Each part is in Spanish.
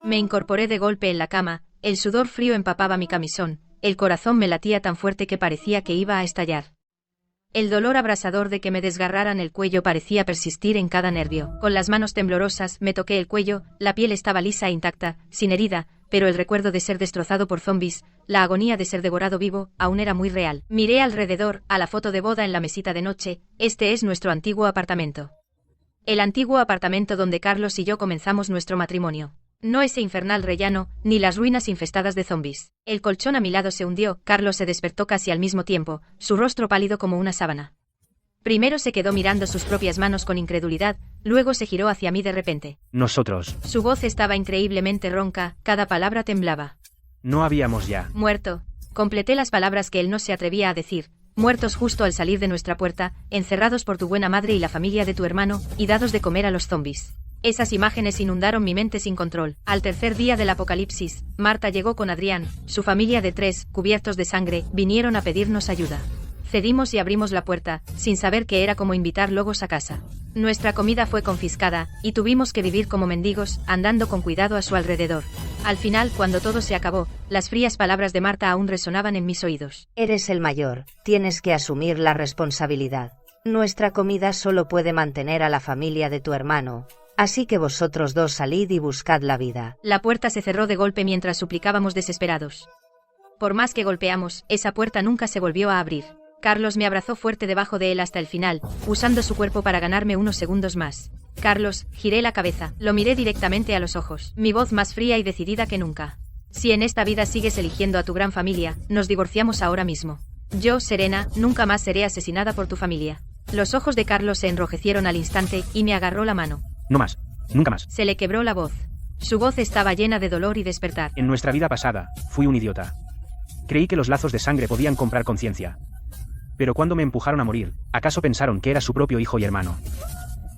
Me incorporé de golpe en la cama, el sudor frío empapaba mi camisón, el corazón me latía tan fuerte que parecía que iba a estallar. El dolor abrasador de que me desgarraran el cuello parecía persistir en cada nervio. Con las manos temblorosas me toqué el cuello, la piel estaba lisa e intacta, sin herida, pero el recuerdo de ser destrozado por zombies, la agonía de ser devorado vivo, aún era muy real. Miré alrededor, a la foto de boda en la mesita de noche. Este es nuestro antiguo apartamento. El antiguo apartamento donde Carlos y yo comenzamos nuestro matrimonio. No ese infernal rellano, ni las ruinas infestadas de zombies. El colchón a mi lado se hundió, Carlos se despertó casi al mismo tiempo, su rostro pálido como una sábana. Primero se quedó mirando sus propias manos con incredulidad, luego se giró hacia mí de repente. Nosotros. Su voz estaba increíblemente ronca, cada palabra temblaba. No habíamos ya. Muerto. Completé las palabras que él no se atrevía a decir. Muertos justo al salir de nuestra puerta, encerrados por tu buena madre y la familia de tu hermano, y dados de comer a los zombies. Esas imágenes inundaron mi mente sin control. Al tercer día del apocalipsis, Marta llegó con Adrián, su familia de 3, cubiertos de sangre, vinieron a pedirnos ayuda. Cedimos y abrimos la puerta, sin saber que era como invitar lobos a casa. Nuestra comida fue confiscada, y tuvimos que vivir como mendigos, andando con cuidado a su alrededor. Al final, cuando todo se acabó, las frías palabras de Marta aún resonaban en mis oídos. Eres el mayor, tienes que asumir la responsabilidad. Nuestra comida solo puede mantener a la familia de tu hermano. Así que vosotros dos salid y buscad la vida. La puerta se cerró de golpe mientras suplicábamos desesperados. Por más que golpeamos, esa puerta nunca se volvió a abrir. Carlos me abrazó fuerte debajo de él hasta el final, usando su cuerpo para ganarme unos segundos más. Carlos, giré la cabeza, lo miré directamente a los ojos, mi voz más fría y decidida que nunca. Si en esta vida sigues eligiendo a tu gran familia, nos divorciamos ahora mismo. Yo, Serena, nunca más seré asesinada por tu familia. Los ojos de Carlos se enrojecieron al instante, y me agarró la mano. No más. Nunca más. Se le quebró la voz. Su voz estaba llena de dolor y despertar. En nuestra vida pasada, fui un idiota. Creí que los lazos de sangre podían comprar conciencia. Pero cuando me empujaron a morir, ¿acaso pensaron que era su propio hijo y hermano?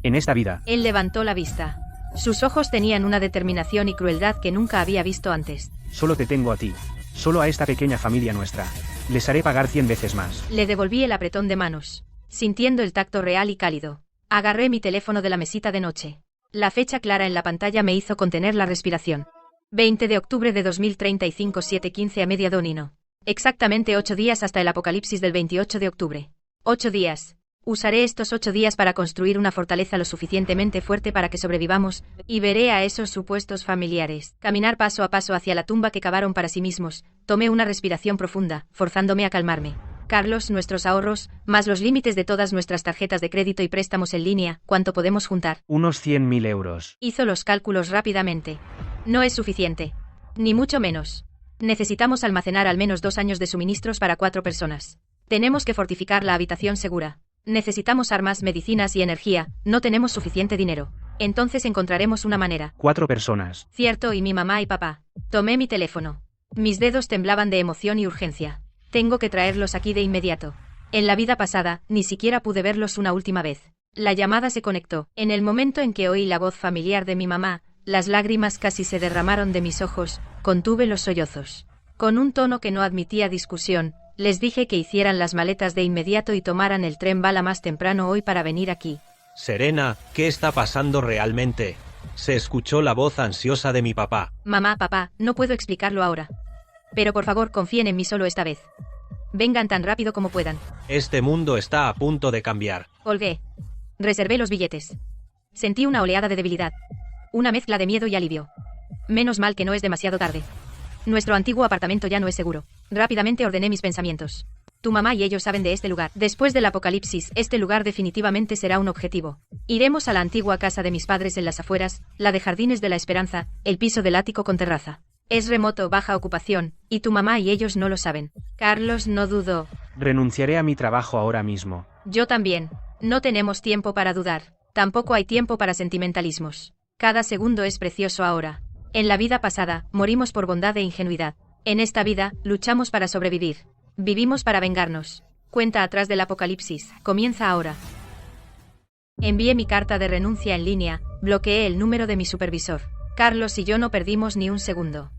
En esta vida... Él levantó la vista. Sus ojos tenían una determinación y crueldad que nunca había visto antes. Solo te tengo a ti. Solo a esta pequeña familia nuestra. Les haré pagar 100 veces más. Le devolví el apretón de manos, sintiendo el tacto real y cálido. Agarré mi teléfono de la mesita de noche. La fecha clara en la pantalla me hizo contener la respiración. 20 de octubre de 2035, 7:15 a mediodía. Exactamente 8 días hasta el apocalipsis del 28 de octubre. 8 días. Usaré estos 8 días para construir una fortaleza lo suficientemente fuerte para que sobrevivamos, y veré a esos supuestos familiares caminar paso a paso hacia la tumba que cavaron para sí mismos. Tomé una respiración profunda, forzándome a calmarme. Carlos, nuestros ahorros, más los límites de todas nuestras tarjetas de crédito y préstamos en línea, ¿cuánto podemos juntar? Unos 100.000 euros. Hizo los cálculos rápidamente. No es suficiente. Ni mucho menos. Necesitamos almacenar al menos 2 años de suministros para 4 personas. Tenemos que fortificar la habitación segura. Necesitamos armas, medicinas y energía. No tenemos suficiente dinero. Entonces encontraremos una manera. 4 personas. Cierto, y mi mamá y papá. Tomé mi teléfono. Mis dedos temblaban de emoción y urgencia. Tengo que traerlos aquí de inmediato. En la vida pasada, ni siquiera pude verlos una última vez. La llamada se conectó. En el momento en que oí la voz familiar de mi mamá, las lágrimas casi se derramaron de mis ojos, contuve los sollozos. Con un tono que no admitía discusión, les dije que hicieran las maletas de inmediato y tomaran el tren bala más temprano hoy para venir aquí. Serena, ¿qué está pasando realmente? Se escuchó la voz ansiosa de mi papá. Mamá, papá, no puedo explicarlo ahora. Pero por favor confíen en mí solo esta vez. Vengan tan rápido como puedan. Este mundo está a punto de cambiar. Colgué. Reservé los billetes. Sentí una oleada de debilidad. Una mezcla de miedo y alivio. Menos mal que no es demasiado tarde. Nuestro antiguo apartamento ya no es seguro. Rápidamente ordené mis pensamientos. Tu mamá y ellos saben de este lugar. Después del apocalipsis, este lugar definitivamente será un objetivo. Iremos a la antigua casa de mis padres en las afueras, la de Jardines de la Esperanza, el piso del ático con terraza. Es remoto, baja ocupación, y tu mamá y ellos no lo saben. Carlos no dudó. Renunciaré a mi trabajo ahora mismo. Yo también. No tenemos tiempo para dudar. Tampoco hay tiempo para sentimentalismos. Cada segundo es precioso ahora. En la vida pasada, morimos por bondad e ingenuidad. En esta vida, luchamos para sobrevivir. Vivimos para vengarnos. Cuenta atrás del apocalipsis. Comienza ahora. Envié mi carta de renuncia en línea, bloqueé el número de mi supervisor. Carlos y yo no perdimos ni un segundo.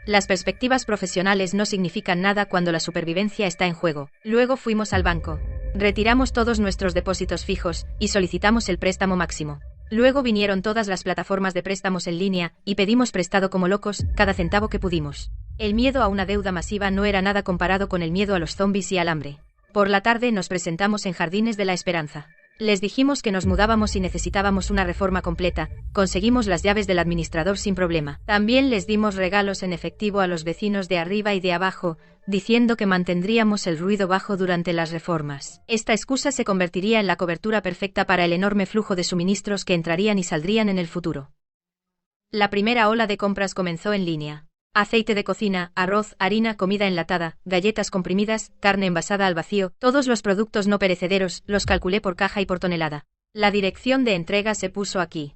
Las perspectivas profesionales no significan nada cuando la supervivencia está en juego. Luego fuimos al banco. Retiramos todos nuestros depósitos fijos y solicitamos el préstamo máximo. Luego vinieron todas las plataformas de préstamos en línea, y pedimos prestado como locos, cada centavo que pudimos. El miedo a una deuda masiva no era nada comparado con el miedo a los zombies y al hambre. Por la tarde nos presentamos en Jardines de la Esperanza. Les dijimos que nos mudábamos y necesitábamos una reforma completa, conseguimos las llaves del administrador sin problema. También les dimos regalos en efectivo a los vecinos de arriba y de abajo, diciendo que mantendríamos el ruido bajo durante las reformas. Esta excusa se convertiría en la cobertura perfecta para el enorme flujo de suministros que entrarían y saldrían en el futuro. La primera ola de compras comenzó en línea. Aceite de cocina, arroz, harina, comida enlatada, galletas comprimidas, carne envasada al vacío, todos los productos no perecederos, los calculé por caja y por tonelada. La dirección de entrega se puso aquí.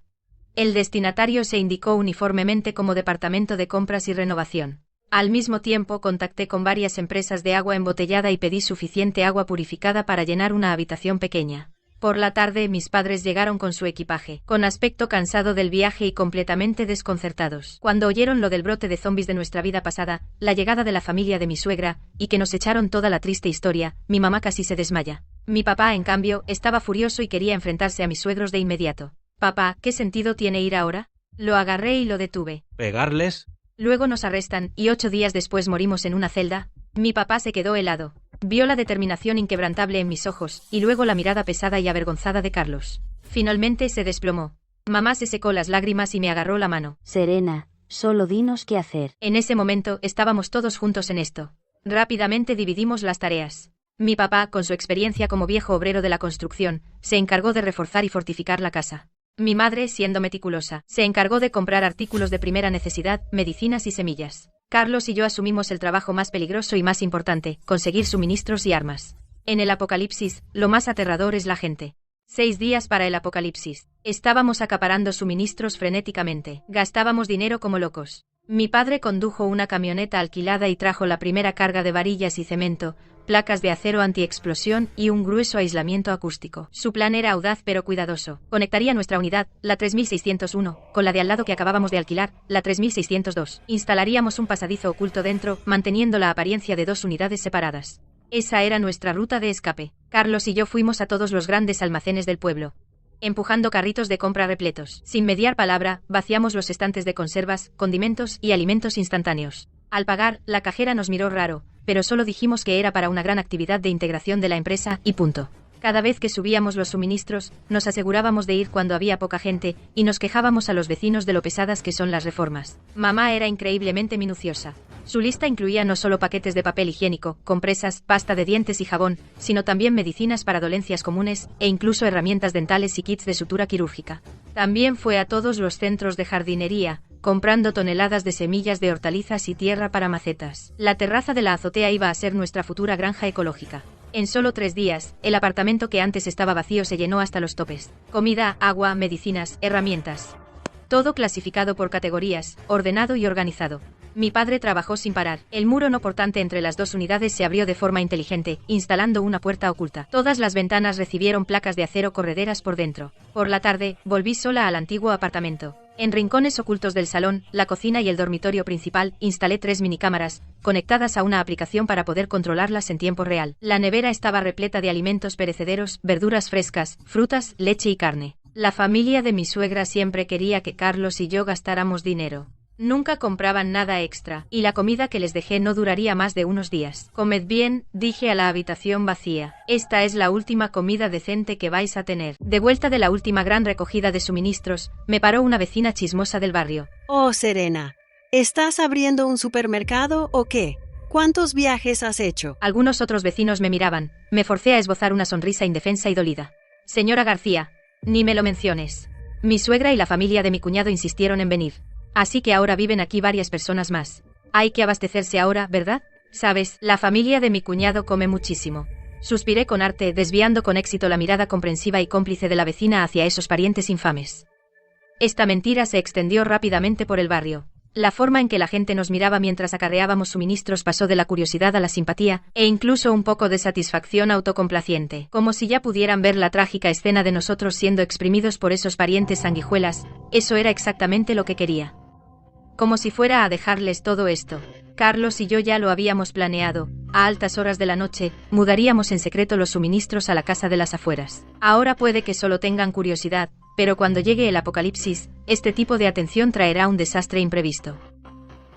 El destinatario se indicó uniformemente como Departamento de Compras y Renovación. Al mismo tiempo contacté con varias empresas de agua embotellada y pedí suficiente agua purificada para llenar una habitación pequeña. Por la tarde mis padres llegaron con su equipaje, con aspecto cansado del viaje y completamente desconcertados. Cuando oyeron lo del brote de zombies de nuestra vida pasada, la llegada de la familia de mi suegra, y que nos echaron toda la triste historia, mi mamá casi se desmaya. Mi papá, en cambio, estaba furioso y quería enfrentarse a mis suegros de inmediato. Papá, ¿qué sentido tiene ir ahora? Lo agarré y lo detuve. ¿Pegarles? Luego nos arrestan, y 8 días después morimos en una celda. Mi papá se quedó helado. Vio la determinación inquebrantable en mis ojos, y luego la mirada pesada y avergonzada de Carlos. Finalmente se desplomó. Mamá se secó las lágrimas y me agarró la mano. Serena, solo dinos qué hacer. En ese momento estábamos todos juntos en esto. Rápidamente dividimos las tareas. Mi papá, con su experiencia como viejo obrero de la construcción, se encargó de reforzar y fortificar la casa. Mi madre, siendo meticulosa, se encargó de comprar artículos de primera necesidad, medicinas y semillas. Carlos y yo asumimos el trabajo más peligroso y más importante, conseguir suministros y armas. En el apocalipsis, lo más aterrador es la gente. 6 días para el apocalipsis. Estábamos acaparando suministros frenéticamente. Gastábamos dinero como locos. Mi padre condujo una camioneta alquilada y trajo la primera carga de varillas y cemento, placas de acero antiexplosión y un grueso aislamiento acústico. Su plan era audaz pero cuidadoso. Conectaría nuestra unidad, la 3601, con la de al lado que acabábamos de alquilar, la 3602. Instalaríamos un pasadizo oculto dentro, manteniendo la apariencia de 2 unidades separadas. Esa era nuestra ruta de escape. Carlos y yo fuimos a todos los grandes almacenes del pueblo, empujando carritos de compra repletos. Sin mediar palabra, vaciamos los estantes de conservas, condimentos y alimentos instantáneos. Al pagar, la cajera nos miró raro, pero solo dijimos que era para una gran actividad de integración de la empresa, y punto. Cada vez que subíamos los suministros, nos asegurábamos de ir cuando había poca gente, y nos quejábamos a los vecinos de lo pesadas que son las reformas. Mamá era increíblemente minuciosa. Su lista incluía no solo paquetes de papel higiénico, compresas, pasta de dientes y jabón, sino también medicinas para dolencias comunes, e incluso herramientas dentales y kits de sutura quirúrgica. También fue a todos los centros de jardinería, comprando toneladas de semillas de hortalizas y tierra para macetas. La terraza de la azotea iba a ser nuestra futura granja ecológica. En solo 3 días, el apartamento que antes estaba vacío se llenó hasta los topes. Comida, agua, medicinas, herramientas. Todo clasificado por categorías, ordenado y organizado. Mi padre trabajó sin parar. El muro no portante entre las 2 unidades se abrió de forma inteligente, instalando una puerta oculta. Todas las ventanas recibieron placas de acero correderas por dentro. Por la tarde, volví sola al antiguo apartamento. En rincones ocultos del salón, la cocina y el dormitorio principal, instalé 3 minicámaras, conectadas a una aplicación para poder controlarlas en tiempo real. La nevera estaba repleta de alimentos perecederos, verduras frescas, frutas, leche y carne. La familia de mi suegra siempre quería que Carlos y yo gastáramos dinero. Nunca compraban nada extra, y la comida que les dejé no duraría más de unos días. Comed bien, dije a la habitación vacía. Esta es la última comida decente que vais a tener. De vuelta de la última gran recogida de suministros, me paró una vecina chismosa del barrio. Oh, Serena, ¿estás abriendo un supermercado o qué? ¿Cuántos viajes has hecho? Algunos otros vecinos me miraban. Me forcé a esbozar una sonrisa indefensa y dolida. Señora García, ni me lo menciones. Mi suegra y la familia de mi cuñado insistieron en venir. Así que ahora viven aquí varias personas más. Hay que abastecerse ahora, ¿verdad? Sabes, la familia de mi cuñado come muchísimo. Suspiré con arte, desviando con éxito la mirada comprensiva y cómplice de la vecina hacia esos parientes infames. Esta mentira se extendió rápidamente por el barrio. La forma en que la gente nos miraba mientras acarreábamos suministros pasó de la curiosidad a la simpatía, e incluso un poco de satisfacción autocomplaciente. Como si ya pudieran ver la trágica escena de nosotros siendo exprimidos por esos parientes sanguijuelas. Eso era exactamente lo que quería. Como si fuera a dejarles todo esto. Carlos y yo ya lo habíamos planeado. A altas horas de la noche, mudaríamos en secreto los suministros a la casa de las afueras. Ahora puede que solo tengan curiosidad, pero cuando llegue el apocalipsis, este tipo de atención traerá un desastre imprevisto.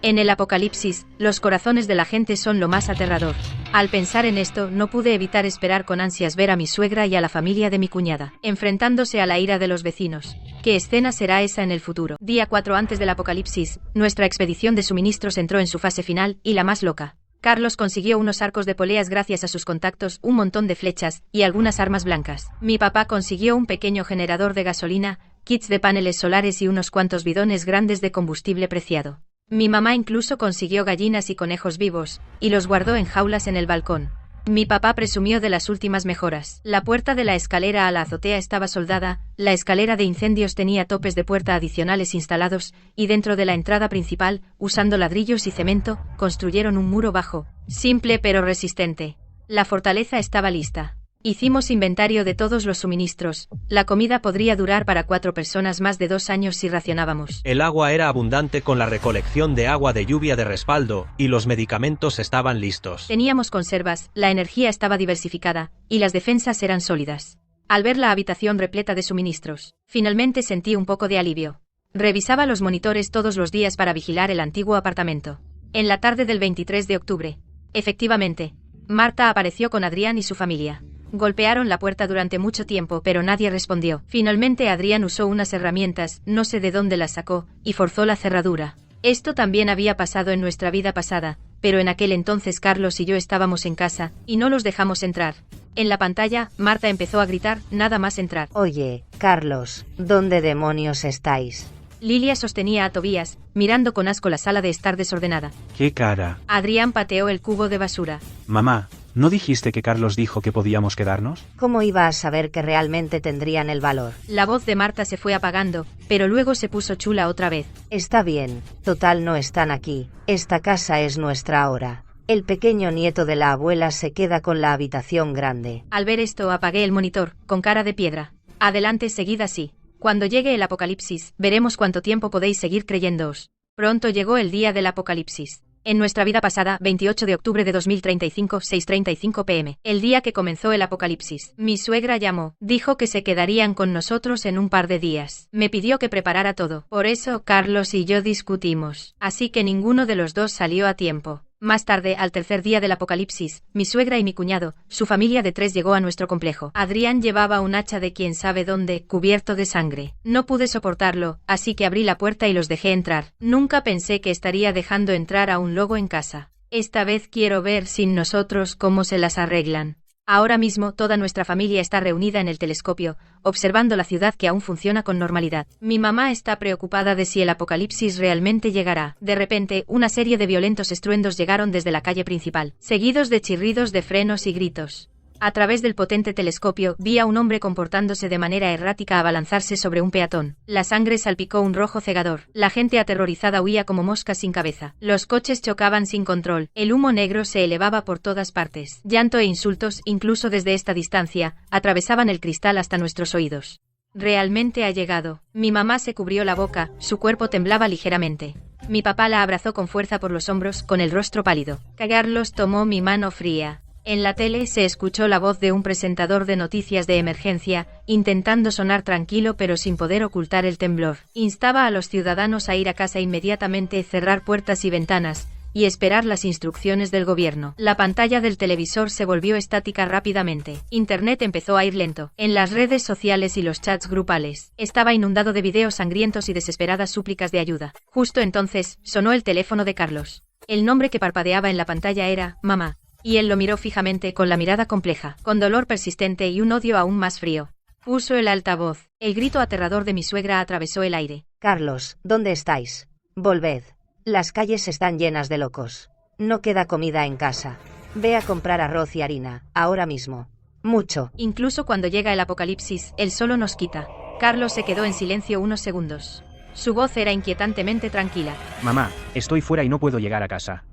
En el apocalipsis, los corazones de la gente son lo más aterrador. Al pensar en esto, no pude evitar esperar con ansias ver a mi suegra y a la familia de mi cuñada, enfrentándose a la ira de los vecinos. ¿Qué escena será esa en el futuro? Día 4 antes del apocalipsis, nuestra expedición de suministros entró en su fase final, y la más loca. Carlos consiguió unos arcos de poleas gracias a sus contactos, un montón de flechas, y algunas armas blancas. Mi papá consiguió un pequeño generador de gasolina, kits de paneles solares y unos cuantos bidones grandes de combustible preciado. Mi mamá incluso consiguió gallinas y conejos vivos, y los guardó en jaulas en el balcón. Mi papá presumió de las últimas mejoras. La puerta de la escalera a la azotea estaba soldada, la escalera de incendios tenía topes de puerta adicionales instalados, y dentro de la entrada principal, usando ladrillos y cemento, construyeron un muro bajo, simple pero resistente. La fortaleza estaba lista. Hicimos inventario de todos los suministros. La comida podría durar para 4 personas más de 2 años si racionábamos. El agua era abundante con la recolección de agua de lluvia de respaldo, y los medicamentos estaban listos. Teníamos conservas, la energía estaba diversificada, y las defensas eran sólidas. Al ver la habitación repleta de suministros, finalmente sentí un poco de alivio. Revisaba los monitores todos los días para vigilar el antiguo apartamento. En la tarde del 23 de octubre, efectivamente, Marta apareció con Adrián y su familia. Golpearon la puerta durante mucho tiempo, pero nadie respondió. Finalmente Adrián usó unas herramientas, no sé de dónde las sacó, y forzó la cerradura. Esto también había pasado en nuestra vida pasada, pero en aquel entonces Carlos y yo estábamos en casa, y no los dejamos entrar. En la pantalla, Marta empezó a gritar, nada más entrar. Oye, Carlos, ¿dónde demonios estáis? Lilia sostenía a Tobías, mirando con asco la sala de estar desordenada. ¡Qué cara! Adrián pateó el cubo de basura. Mamá, ¿no dijiste que Carlos dijo que podíamos quedarnos? ¿Cómo iba a saber que realmente tendrían el valor? La voz de Marta se fue apagando, pero luego se puso chula otra vez. Está bien, total no están aquí, esta casa es nuestra ahora. El pequeño nieto de la abuela se queda con la habitación grande. Al ver esto apagué el monitor, con cara de piedra. Adelante, seguid así. Cuando llegue el apocalipsis, veremos cuánto tiempo podéis seguir creyéndoos. Pronto llegó el día del apocalipsis. En nuestra vida pasada, 28 de octubre de 2035, 6:35 p.m., el día que comenzó el apocalipsis. Mi suegra llamó, dijo que se quedarían con nosotros en un par de días. Me pidió que preparara todo. Por eso, Carlos y yo discutimos. Así que ninguno de los dos salió a tiempo. Más tarde, al tercer día del apocalipsis, mi suegra y mi cuñado, su familia de 3 llegó a nuestro complejo. Adrián llevaba un hacha de quién sabe dónde, cubierto de sangre. No pude soportarlo, así que abrí la puerta y los dejé entrar. Nunca pensé que estaría dejando entrar a un lobo en casa. Esta vez quiero ver sin nosotros cómo se las arreglan. Ahora mismo toda nuestra familia está reunida en el telescopio, observando la ciudad que aún funciona con normalidad. Mi mamá está preocupada de si el apocalipsis realmente llegará. De repente, una serie de violentos estruendos llegaron desde la calle principal, seguidos de chirridos de frenos y gritos. A través del potente telescopio, vi a un hombre comportándose de manera errática abalanzarse sobre un peatón. La sangre salpicó un rojo cegador. La gente aterrorizada huía como moscas sin cabeza. Los coches chocaban sin control. El humo negro se elevaba por todas partes. Llanto e insultos, incluso desde esta distancia, atravesaban el cristal hasta nuestros oídos. Realmente ha llegado. Mi mamá se cubrió la boca, su cuerpo temblaba ligeramente. Mi papá la abrazó con fuerza por los hombros, con el rostro pálido. Carlos tomó mi mano fría. En la tele se escuchó la voz de un presentador de noticias de emergencia, intentando sonar tranquilo pero sin poder ocultar el temblor. Instaba a los ciudadanos a ir a casa inmediatamente, cerrar puertas y ventanas, y esperar las instrucciones del gobierno. La pantalla del televisor se volvió estática rápidamente. Internet empezó a ir lento. En las redes sociales y los chats grupales, estaba inundado de videos sangrientos y desesperadas súplicas de ayuda. Justo entonces, sonó el teléfono de Carlos. El nombre que parpadeaba en la pantalla era «Mamá». Y él lo miró fijamente con la mirada compleja, con dolor persistente y un odio aún más frío. Puso el altavoz. El grito aterrador de mi suegra atravesó el aire. Carlos, ¿dónde estáis? Volved. Las calles están llenas de locos. No queda comida en casa. Ve a comprar arroz y harina, ahora mismo. Mucho. Incluso cuando llega el apocalipsis, él solo nos quita. Carlos se quedó en silencio unos segundos. Su voz era inquietantemente tranquila. Mamá, estoy fuera y no puedo llegar a casa.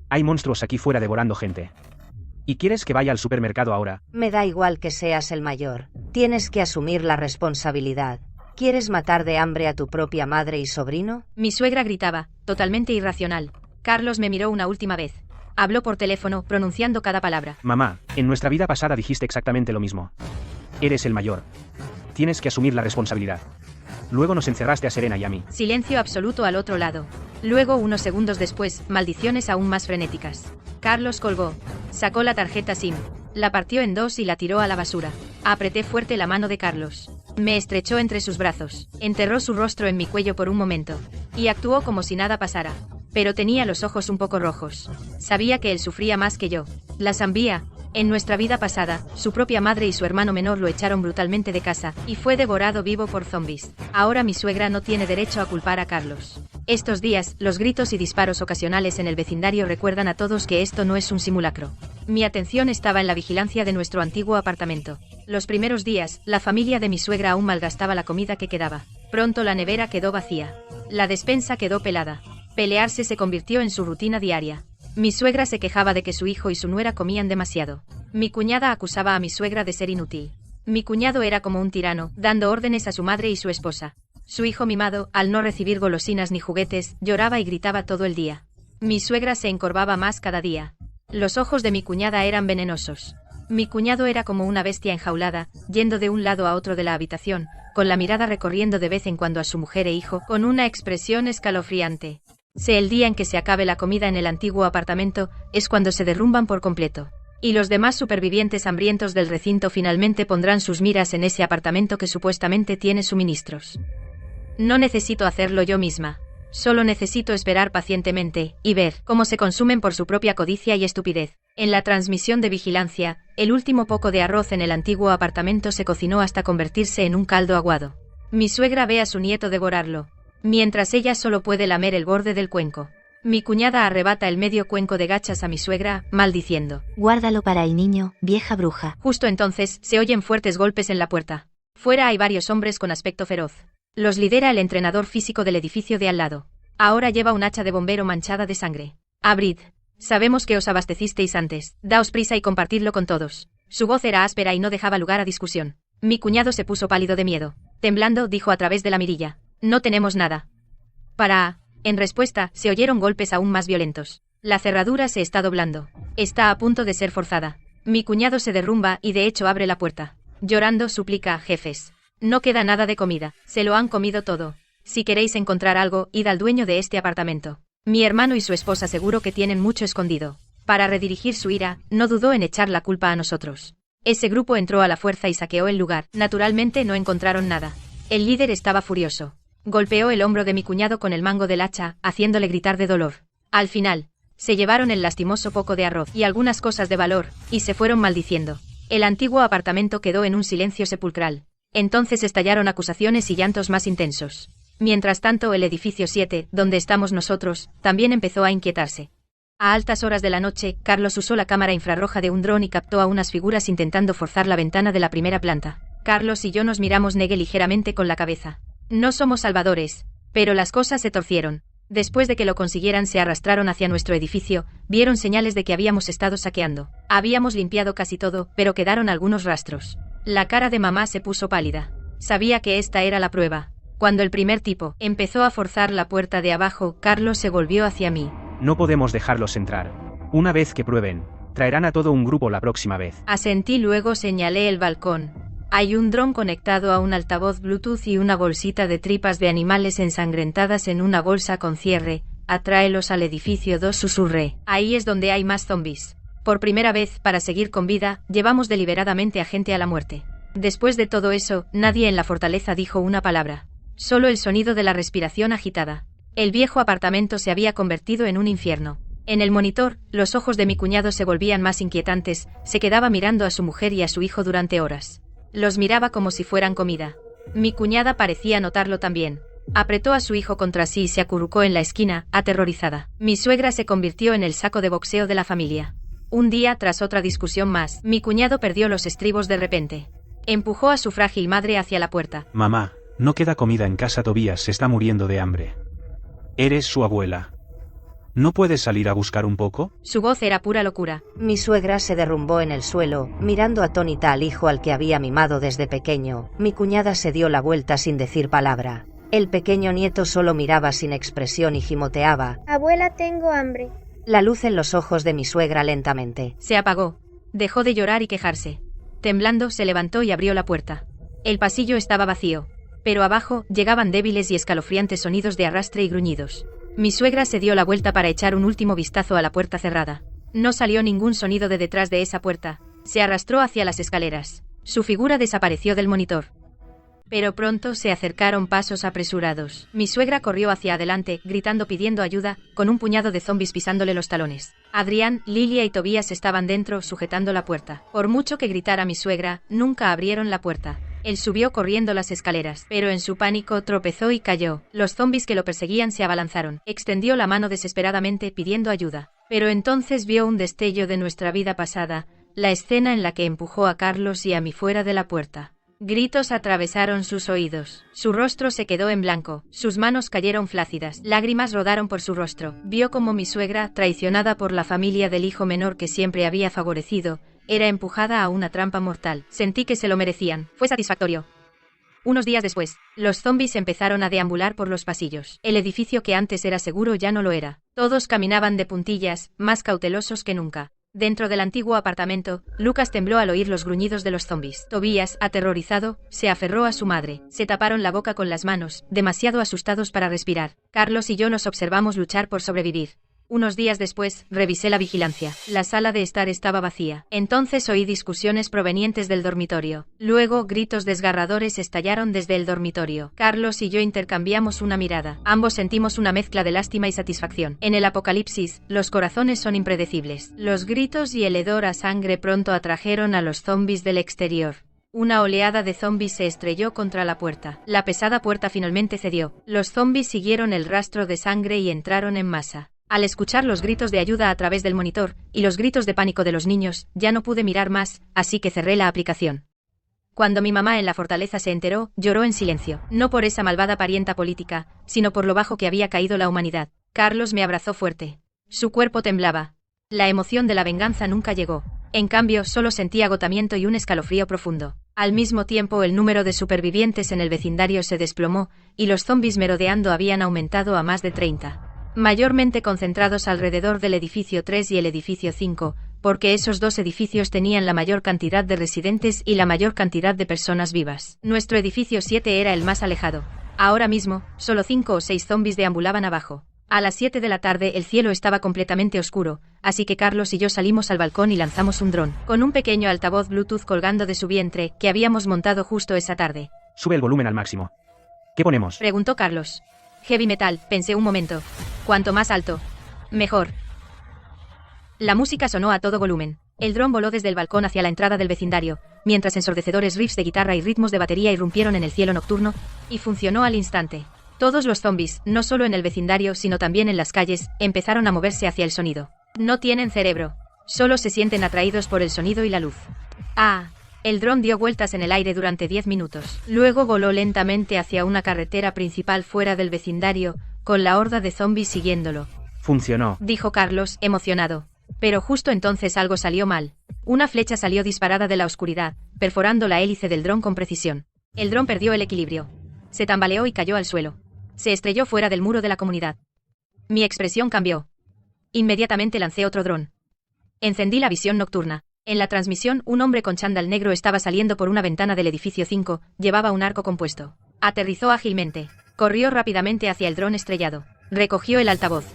Hay monstruos aquí fuera devorando gente. ¿Y quieres que vaya al supermercado ahora? Me da igual que seas el mayor. Tienes que asumir la responsabilidad. ¿Quieres matar de hambre a tu propia madre y sobrino? Mi suegra gritaba, totalmente irracional. Carlos me miró una última vez. Habló por teléfono, pronunciando cada palabra. Mamá, en nuestra vida pasada dijiste exactamente lo mismo. Eres el mayor. Tienes que asumir la responsabilidad. Luego nos encerraste a Serena y a mí. Silencio absoluto al otro lado. Luego, unos segundos después, maldiciones aún más frenéticas. Carlos colgó. Sacó la tarjeta SIM. La partió en dos y la tiró a la basura. Apreté fuerte la mano de Carlos. Me estrechó entre sus brazos. Enterró su rostro en mi cuello por un momento. Y actuó como si nada pasara. Pero tenía los ojos un poco rojos. Sabía que él sufría más que yo. La Zambia. En nuestra vida pasada, su propia madre y su hermano menor lo echaron brutalmente de casa, y fue devorado vivo por zombies. Ahora mi suegra no tiene derecho a culpar a Carlos. Estos días, los gritos y disparos ocasionales en el vecindario recuerdan a todos que esto no es un simulacro. Mi atención estaba en la vigilancia de nuestro antiguo apartamento. Los primeros días, la familia de mi suegra aún malgastaba la comida que quedaba. Pronto la nevera quedó vacía. La despensa quedó pelada. Pelearse se convirtió en su rutina diaria. Mi suegra se quejaba de que su hijo y su nuera comían demasiado. Mi cuñada acusaba a mi suegra de ser inútil. Mi cuñado era como un tirano, dando órdenes a su madre y su esposa. Su hijo mimado, al no recibir golosinas ni juguetes, lloraba y gritaba todo el día. Mi suegra se encorvaba más cada día. Los ojos de mi cuñada eran venenosos. Mi cuñado era como una bestia enjaulada, yendo de un lado a otro de la habitación, con la mirada recorriendo de vez en cuando a su mujer e hijo, con una expresión escalofriante. Sé el día en que se acabe la comida en el antiguo apartamento, es cuando se derrumban por completo. Y los demás supervivientes hambrientos del recinto finalmente pondrán sus miras en ese apartamento que supuestamente tiene suministros. No necesito hacerlo yo misma. Solo necesito esperar pacientemente, y ver cómo se consumen por su propia codicia y estupidez. En la transmisión de vigilancia, el último poco de arroz en el antiguo apartamento se cocinó hasta convertirse en un caldo aguado. Mi suegra ve a su nieto devorarlo, mientras ella solo puede lamer el borde del cuenco. Mi cuñada arrebata el medio cuenco de gachas a mi suegra, maldiciendo. Guárdalo para el niño, vieja bruja. Justo entonces, se oyen fuertes golpes en la puerta. Fuera hay varios hombres con aspecto feroz. Los lidera el entrenador físico del edificio de al lado. Ahora lleva un hacha de bombero manchada de sangre. Abrid. Sabemos que os abastecisteis antes. Daos prisa y compartidlo con todos. Su voz era áspera y no dejaba lugar a discusión. Mi cuñado se puso pálido de miedo. Temblando, dijo a través de la mirilla. No tenemos nada. En respuesta, se oyeron golpes aún más violentos. La cerradura se está doblando. Está a punto de ser forzada. Mi cuñado se derrumba y de hecho abre la puerta. Llorando suplica, jefes. No queda nada de comida. Se lo han comido todo. Si queréis encontrar algo, id al dueño de este apartamento. Mi hermano y su esposa seguro que tienen mucho escondido. Para redirigir su ira, no dudó en echar la culpa a nosotros. Ese grupo entró a la fuerza y saqueó el lugar. Naturalmente no encontraron nada. El líder estaba furioso. Golpeó el hombro de mi cuñado con el mango del hacha, haciéndole gritar de dolor. Al final, se llevaron el lastimoso poco de arroz y algunas cosas de valor, y se fueron maldiciendo. El antiguo apartamento quedó en un silencio sepulcral. Entonces estallaron acusaciones y llantos más intensos. Mientras tanto, el edificio 7, donde estamos nosotros, también empezó a inquietarse. A altas horas de la noche, Carlos usó la cámara infrarroja de un dron y captó a unas figuras intentando forzar la ventana de la primera planta. Carlos y yo nos miramos, negué ligeramente con la cabeza. No somos salvadores, pero las cosas se torcieron. Después de que lo consiguieran, se arrastraron hacia nuestro edificio, vieron señales de que habíamos estado saqueando. Habíamos limpiado casi todo, pero quedaron algunos rastros. La cara de mamá se puso pálida. Sabía que esta era la prueba. Cuando el primer tipo empezó a forzar la puerta de abajo, Carlos se volvió hacia mí. No podemos dejarlos entrar. Una vez que prueben, traerán a todo un grupo la próxima vez. Asentí, luego señalé el balcón. Hay un dron conectado a un altavoz Bluetooth y una bolsita de tripas de animales ensangrentadas en una bolsa con cierre. Atráelos al edificio 2, susurré. Ahí es donde hay más zombies. Por primera vez, para seguir con vida, llevamos deliberadamente a gente a la muerte. Después de todo eso, nadie en la fortaleza dijo una palabra. Solo el sonido de la respiración agitada. El viejo apartamento se había convertido en un infierno. En el monitor, los ojos de mi cuñado se volvían más inquietantes, se quedaba mirando a su mujer y a su hijo durante horas. Los miraba como si fueran comida. Mi cuñada parecía notarlo también. Apretó a su hijo contra sí y se acurrucó en la esquina, aterrorizada. Mi suegra se convirtió en el saco de boxeo de la familia. Un día, tras otra discusión más, mi cuñado perdió los estribos de repente. Empujó a su frágil madre hacia la puerta. Mamá, no queda comida en casa. Tobías se está muriendo de hambre. Eres su abuela. ¿No puedes salir a buscar un poco? Su voz era pura locura. Mi suegra se derrumbó en el suelo, mirando atónita al hijo al que había mimado desde pequeño. Mi cuñada se dio la vuelta sin decir palabra. El pequeño nieto solo miraba sin expresión y gimoteaba. Abuela, tengo hambre. La luz en los ojos de mi suegra lentamente Se apagó. Dejó de llorar y quejarse. Temblando, se levantó y abrió la puerta. El pasillo estaba vacío, pero abajo llegaban débiles y escalofriantes sonidos de arrastre y gruñidos. Mi suegra se dio la vuelta para echar un último vistazo a la puerta cerrada. No salió ningún sonido de detrás de esa puerta. Se arrastró hacia las escaleras. Su figura desapareció del monitor. Pero pronto se acercaron pasos apresurados. Mi suegra corrió hacia adelante, gritando pidiendo ayuda, con un puñado de zombis pisándole los talones. Adrián, Lilia y Tobías estaban dentro, sujetando la puerta. Por mucho que gritara mi suegra, nunca abrieron la puerta. Él subió corriendo las escaleras, pero en su pánico tropezó y cayó. Los zombis que lo perseguían se abalanzaron. Extendió la mano desesperadamente pidiendo ayuda. Pero entonces vio un destello de nuestra vida pasada, la escena en la que empujó a Carlos y a mí fuera de la puerta. Gritos atravesaron sus oídos. Su rostro se quedó en blanco. Sus manos cayeron flácidas. Lágrimas rodaron por su rostro. Vio como mi suegra, traicionada por la familia del hijo menor que siempre había favorecido, era empujada a una trampa mortal. Sentí que se lo merecían. Fue satisfactorio. Unos días después, los zombis empezaron a deambular por los pasillos. El edificio que antes era seguro ya no lo era. Todos caminaban de puntillas, más cautelosos que nunca. Dentro del antiguo apartamento, Lucas tembló al oír los gruñidos de los zombis. Tobías, aterrorizado, se aferró a su madre. Se taparon la boca con las manos, demasiado asustados para respirar. Carlos y yo nos observamos luchar por sobrevivir. Unos días después, revisé la vigilancia. La sala de estar estaba vacía. Entonces oí discusiones provenientes del dormitorio. Luego, gritos desgarradores estallaron desde el dormitorio. Carlos y yo intercambiamos una mirada. Ambos sentimos una mezcla de lástima y satisfacción. En el apocalipsis, los corazones son impredecibles. Los gritos y el hedor a sangre pronto atrajeron a los zombis del exterior. Una oleada de zombis se estrelló contra la puerta. La pesada puerta finalmente cedió. Los zombis siguieron el rastro de sangre y entraron en masa. Al escuchar los gritos de ayuda a través del monitor, y los gritos de pánico de los niños, ya no pude mirar más, así que cerré la aplicación. Cuando mi mamá en la fortaleza se enteró, lloró en silencio, no por esa malvada parienta política, sino por lo bajo que había caído la humanidad. Carlos me abrazó fuerte. Su cuerpo temblaba. La emoción de la venganza nunca llegó. En cambio, solo sentí agotamiento y un escalofrío profundo. Al mismo tiempo, el número de supervivientes en el vecindario se desplomó, y los zombis merodeando habían aumentado a más de 30. Mayormente concentrados alrededor del edificio 3 y el edificio 5, porque esos dos edificios tenían la mayor cantidad de residentes y la mayor cantidad de personas vivas. Nuestro edificio 7 era el más alejado. Ahora mismo, solo 5 o 6 zombis deambulaban abajo. A las 7 de la tarde el cielo estaba completamente oscuro, así que Carlos y yo salimos al balcón y lanzamos un dron, con un pequeño altavoz Bluetooth colgando de su vientre, que habíamos montado justo esa tarde. Sube el volumen al máximo. ¿Qué ponemos? Preguntó Carlos. Heavy metal, pensé un momento. Cuanto más alto, mejor. La música sonó a todo volumen. El dron voló desde el balcón hacia la entrada del vecindario, mientras ensordecedores riffs de guitarra y ritmos de batería irrumpieron en el cielo nocturno, y funcionó al instante. Todos los zombis, no solo en el vecindario sino también en las calles, empezaron a moverse hacia el sonido. No tienen cerebro. Solo se sienten atraídos por el sonido y la luz. Ah. El dron dio vueltas en el aire durante 10 minutos. Luego voló lentamente hacia una carretera principal fuera del vecindario, con la horda de zombis siguiéndolo. Funcionó, Dijo Carlos, emocionado. Pero justo entonces algo salió mal. Una flecha salió disparada de la oscuridad, perforando la hélice del dron con precisión. El dron perdió el equilibrio. Se tambaleó y cayó al suelo. Se estrelló fuera del muro de la comunidad. Mi expresión cambió. Inmediatamente lancé otro dron. Encendí la visión nocturna. En la transmisión, un hombre con chándal negro estaba saliendo por una ventana del edificio 5, llevaba un arco compuesto. Aterrizó ágilmente. Corrió rápidamente hacia el dron estrellado. Recogió el altavoz.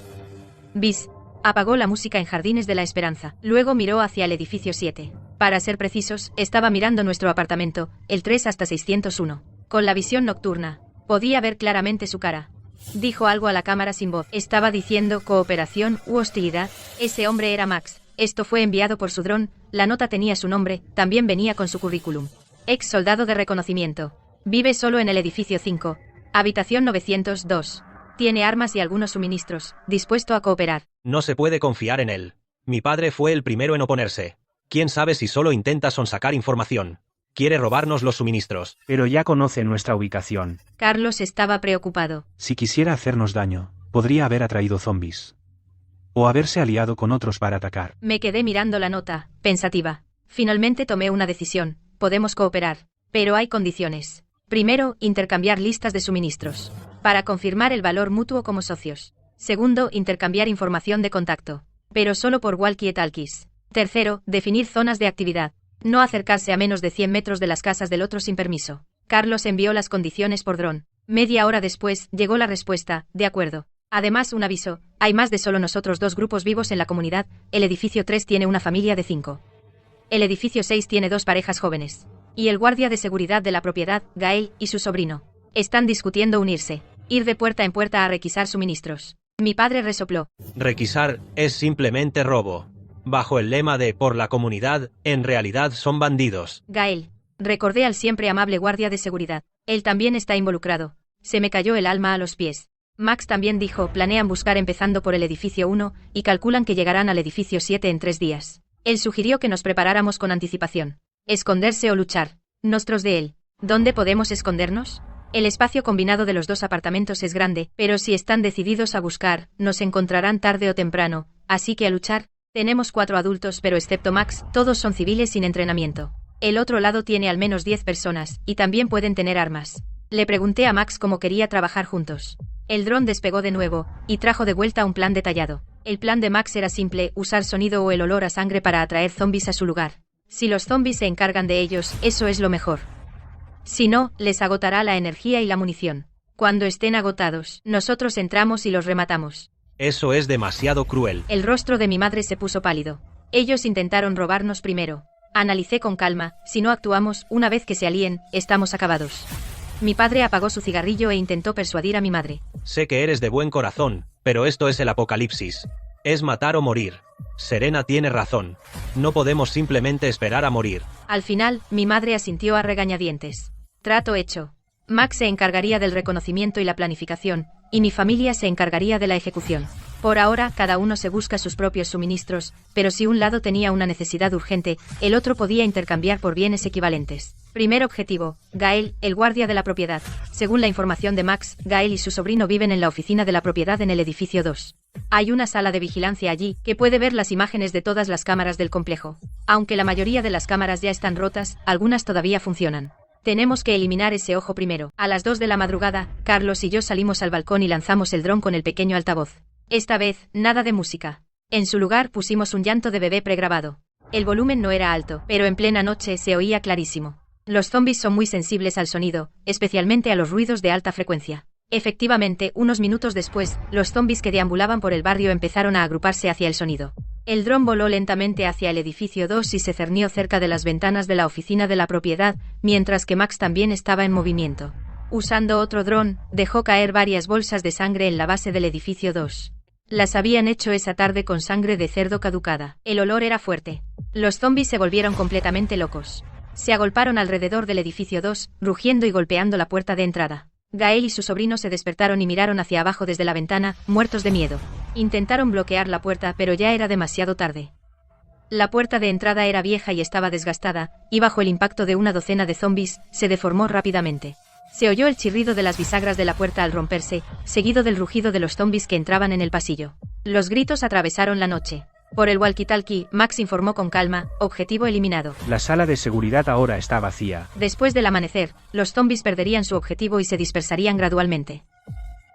Bis. Apagó la música en Jardines de la Esperanza. Luego miró hacia el edificio 7. Para ser precisos, estaba mirando nuestro apartamento, el 3 hasta 601. Con la visión nocturna, podía ver claramente su cara. Dijo algo a la cámara sin voz. Estaba diciendo cooperación u hostilidad. Ese hombre era Max. Esto fue enviado por su dron, la nota tenía su nombre, también venía con su currículum. Ex soldado de reconocimiento. Vive solo en el edificio 5. Habitación 902. Tiene armas y algunos suministros, dispuesto a cooperar. No se puede confiar en él. Mi padre fue el primero en oponerse. ¿Quién sabe si solo intenta sonsacar información? Quiere robarnos los suministros. pero ya conoce nuestra ubicación. Carlos estaba preocupado. Si quisiera hacernos daño, podría haber atraído zombis. O haberse aliado con otros para atacar. Me quedé mirando la nota, pensativa. Finalmente tomé una decisión. Podemos cooperar. Pero hay condiciones. Primero, intercambiar listas de suministros. Para confirmar el valor mutuo como socios. Segundo, intercambiar información de contacto. Pero solo por walkie-talkies. Tercero, definir zonas de actividad. No acercarse a menos de 100 metros de las casas del otro sin permiso. Carlos envió las condiciones por dron. Media hora después, llegó la respuesta, de acuerdo. Además, un aviso, hay más de solo nosotros 2 grupos vivos en la comunidad, el edificio 3 tiene una familia de 5. El edificio 6 tiene 2 parejas jóvenes. Y el guardia de seguridad de la propiedad, Gael, y su sobrino. Están discutiendo unirse. Ir de puerta en puerta a requisar suministros. Mi padre resopló. Requisar es simplemente robo. Bajo el lema de por la comunidad, en realidad son bandidos. Gael. Recordé al siempre amable guardia de seguridad. Él también está involucrado. Se me cayó el alma a los pies. Max también dijo, planean buscar empezando por el edificio 1, y calculan que llegarán al edificio 7 en 3 días. Él sugirió que nos preparáramos con anticipación. Esconderse o luchar. Nosotros de él. ¿Dónde podemos escondernos? El espacio combinado de los 2 apartamentos es grande, pero si están decididos a buscar, nos encontrarán tarde o temprano, así que a luchar. Tenemos 4 adultos, pero excepto Max, todos son civiles sin entrenamiento. El otro lado tiene al menos 10 personas, y también pueden tener armas. Le pregunté a Max cómo quería trabajar juntos. El dron despegó de nuevo, y trajo de vuelta un plan detallado. El plan de Max era simple, usar sonido o el olor a sangre para atraer zombies a su lugar. Si los zombies se encargan de ellos, eso es lo mejor. Si no, les agotará la energía y la munición. Cuando estén agotados, nosotros entramos y los rematamos. Eso es demasiado cruel. El rostro de mi madre se puso pálido. Ellos intentaron robarnos primero. Analicé con calma, si no actuamos, una vez que se alíen, estamos acabados. Mi padre apagó su cigarrillo e intentó persuadir a mi madre. Sé que eres de buen corazón, pero esto es el apocalipsis. Es matar o morir. Serena tiene razón. No podemos simplemente esperar a morir. Al final, mi madre asintió a regañadientes. Trato hecho. Max se encargaría del reconocimiento y la planificación, y mi familia se encargaría de la ejecución. Por ahora, cada uno se busca sus propios suministros, pero si un lado tenía una necesidad urgente, el otro podía intercambiar por bienes equivalentes. Primer objetivo, Gael, el guardia de la propiedad. Según la información de Max, Gael y su sobrino viven en la oficina de la propiedad en el edificio 2. Hay una sala de vigilancia allí, que puede ver las imágenes de todas las cámaras del complejo. Aunque la mayoría de las cámaras ya están rotas, algunas todavía funcionan. Tenemos que eliminar ese ojo primero. A las 2 de la madrugada, Carlos y yo salimos al balcón y lanzamos el dron con el pequeño altavoz. Esta vez, nada de música. En su lugar pusimos un llanto de bebé pregrabado. El volumen no era alto, pero en plena noche se oía clarísimo. Los zombies son muy sensibles al sonido, especialmente a los ruidos de alta frecuencia. Efectivamente, unos minutos después, los zombies que deambulaban por el barrio empezaron a agruparse hacia el sonido. El dron voló lentamente hacia el edificio 2 y se cernió cerca de las ventanas de la oficina de la propiedad, mientras que Max también estaba en movimiento. Usando otro dron, dejó caer varias bolsas de sangre en la base del edificio 2. Las habían hecho esa tarde con sangre de cerdo caducada. El olor era fuerte. Los zombies se volvieron completamente locos. Se agolparon alrededor del edificio 2, rugiendo y golpeando la puerta de entrada. Gael y su sobrino se despertaron y miraron hacia abajo desde la ventana, muertos de miedo. Intentaron bloquear la puerta, pero ya era demasiado tarde. La puerta de entrada era vieja y estaba desgastada, y bajo el impacto de una docena de zombies, se deformó rápidamente. Se oyó el chirrido de las bisagras de la puerta al romperse, seguido del rugido de los zombies que entraban en el pasillo. Los gritos atravesaron la noche. Por el walkie-talkie, Max informó con calma, objetivo eliminado. La sala de seguridad ahora está vacía. Después del amanecer, los zombies perderían su objetivo y se dispersarían gradualmente.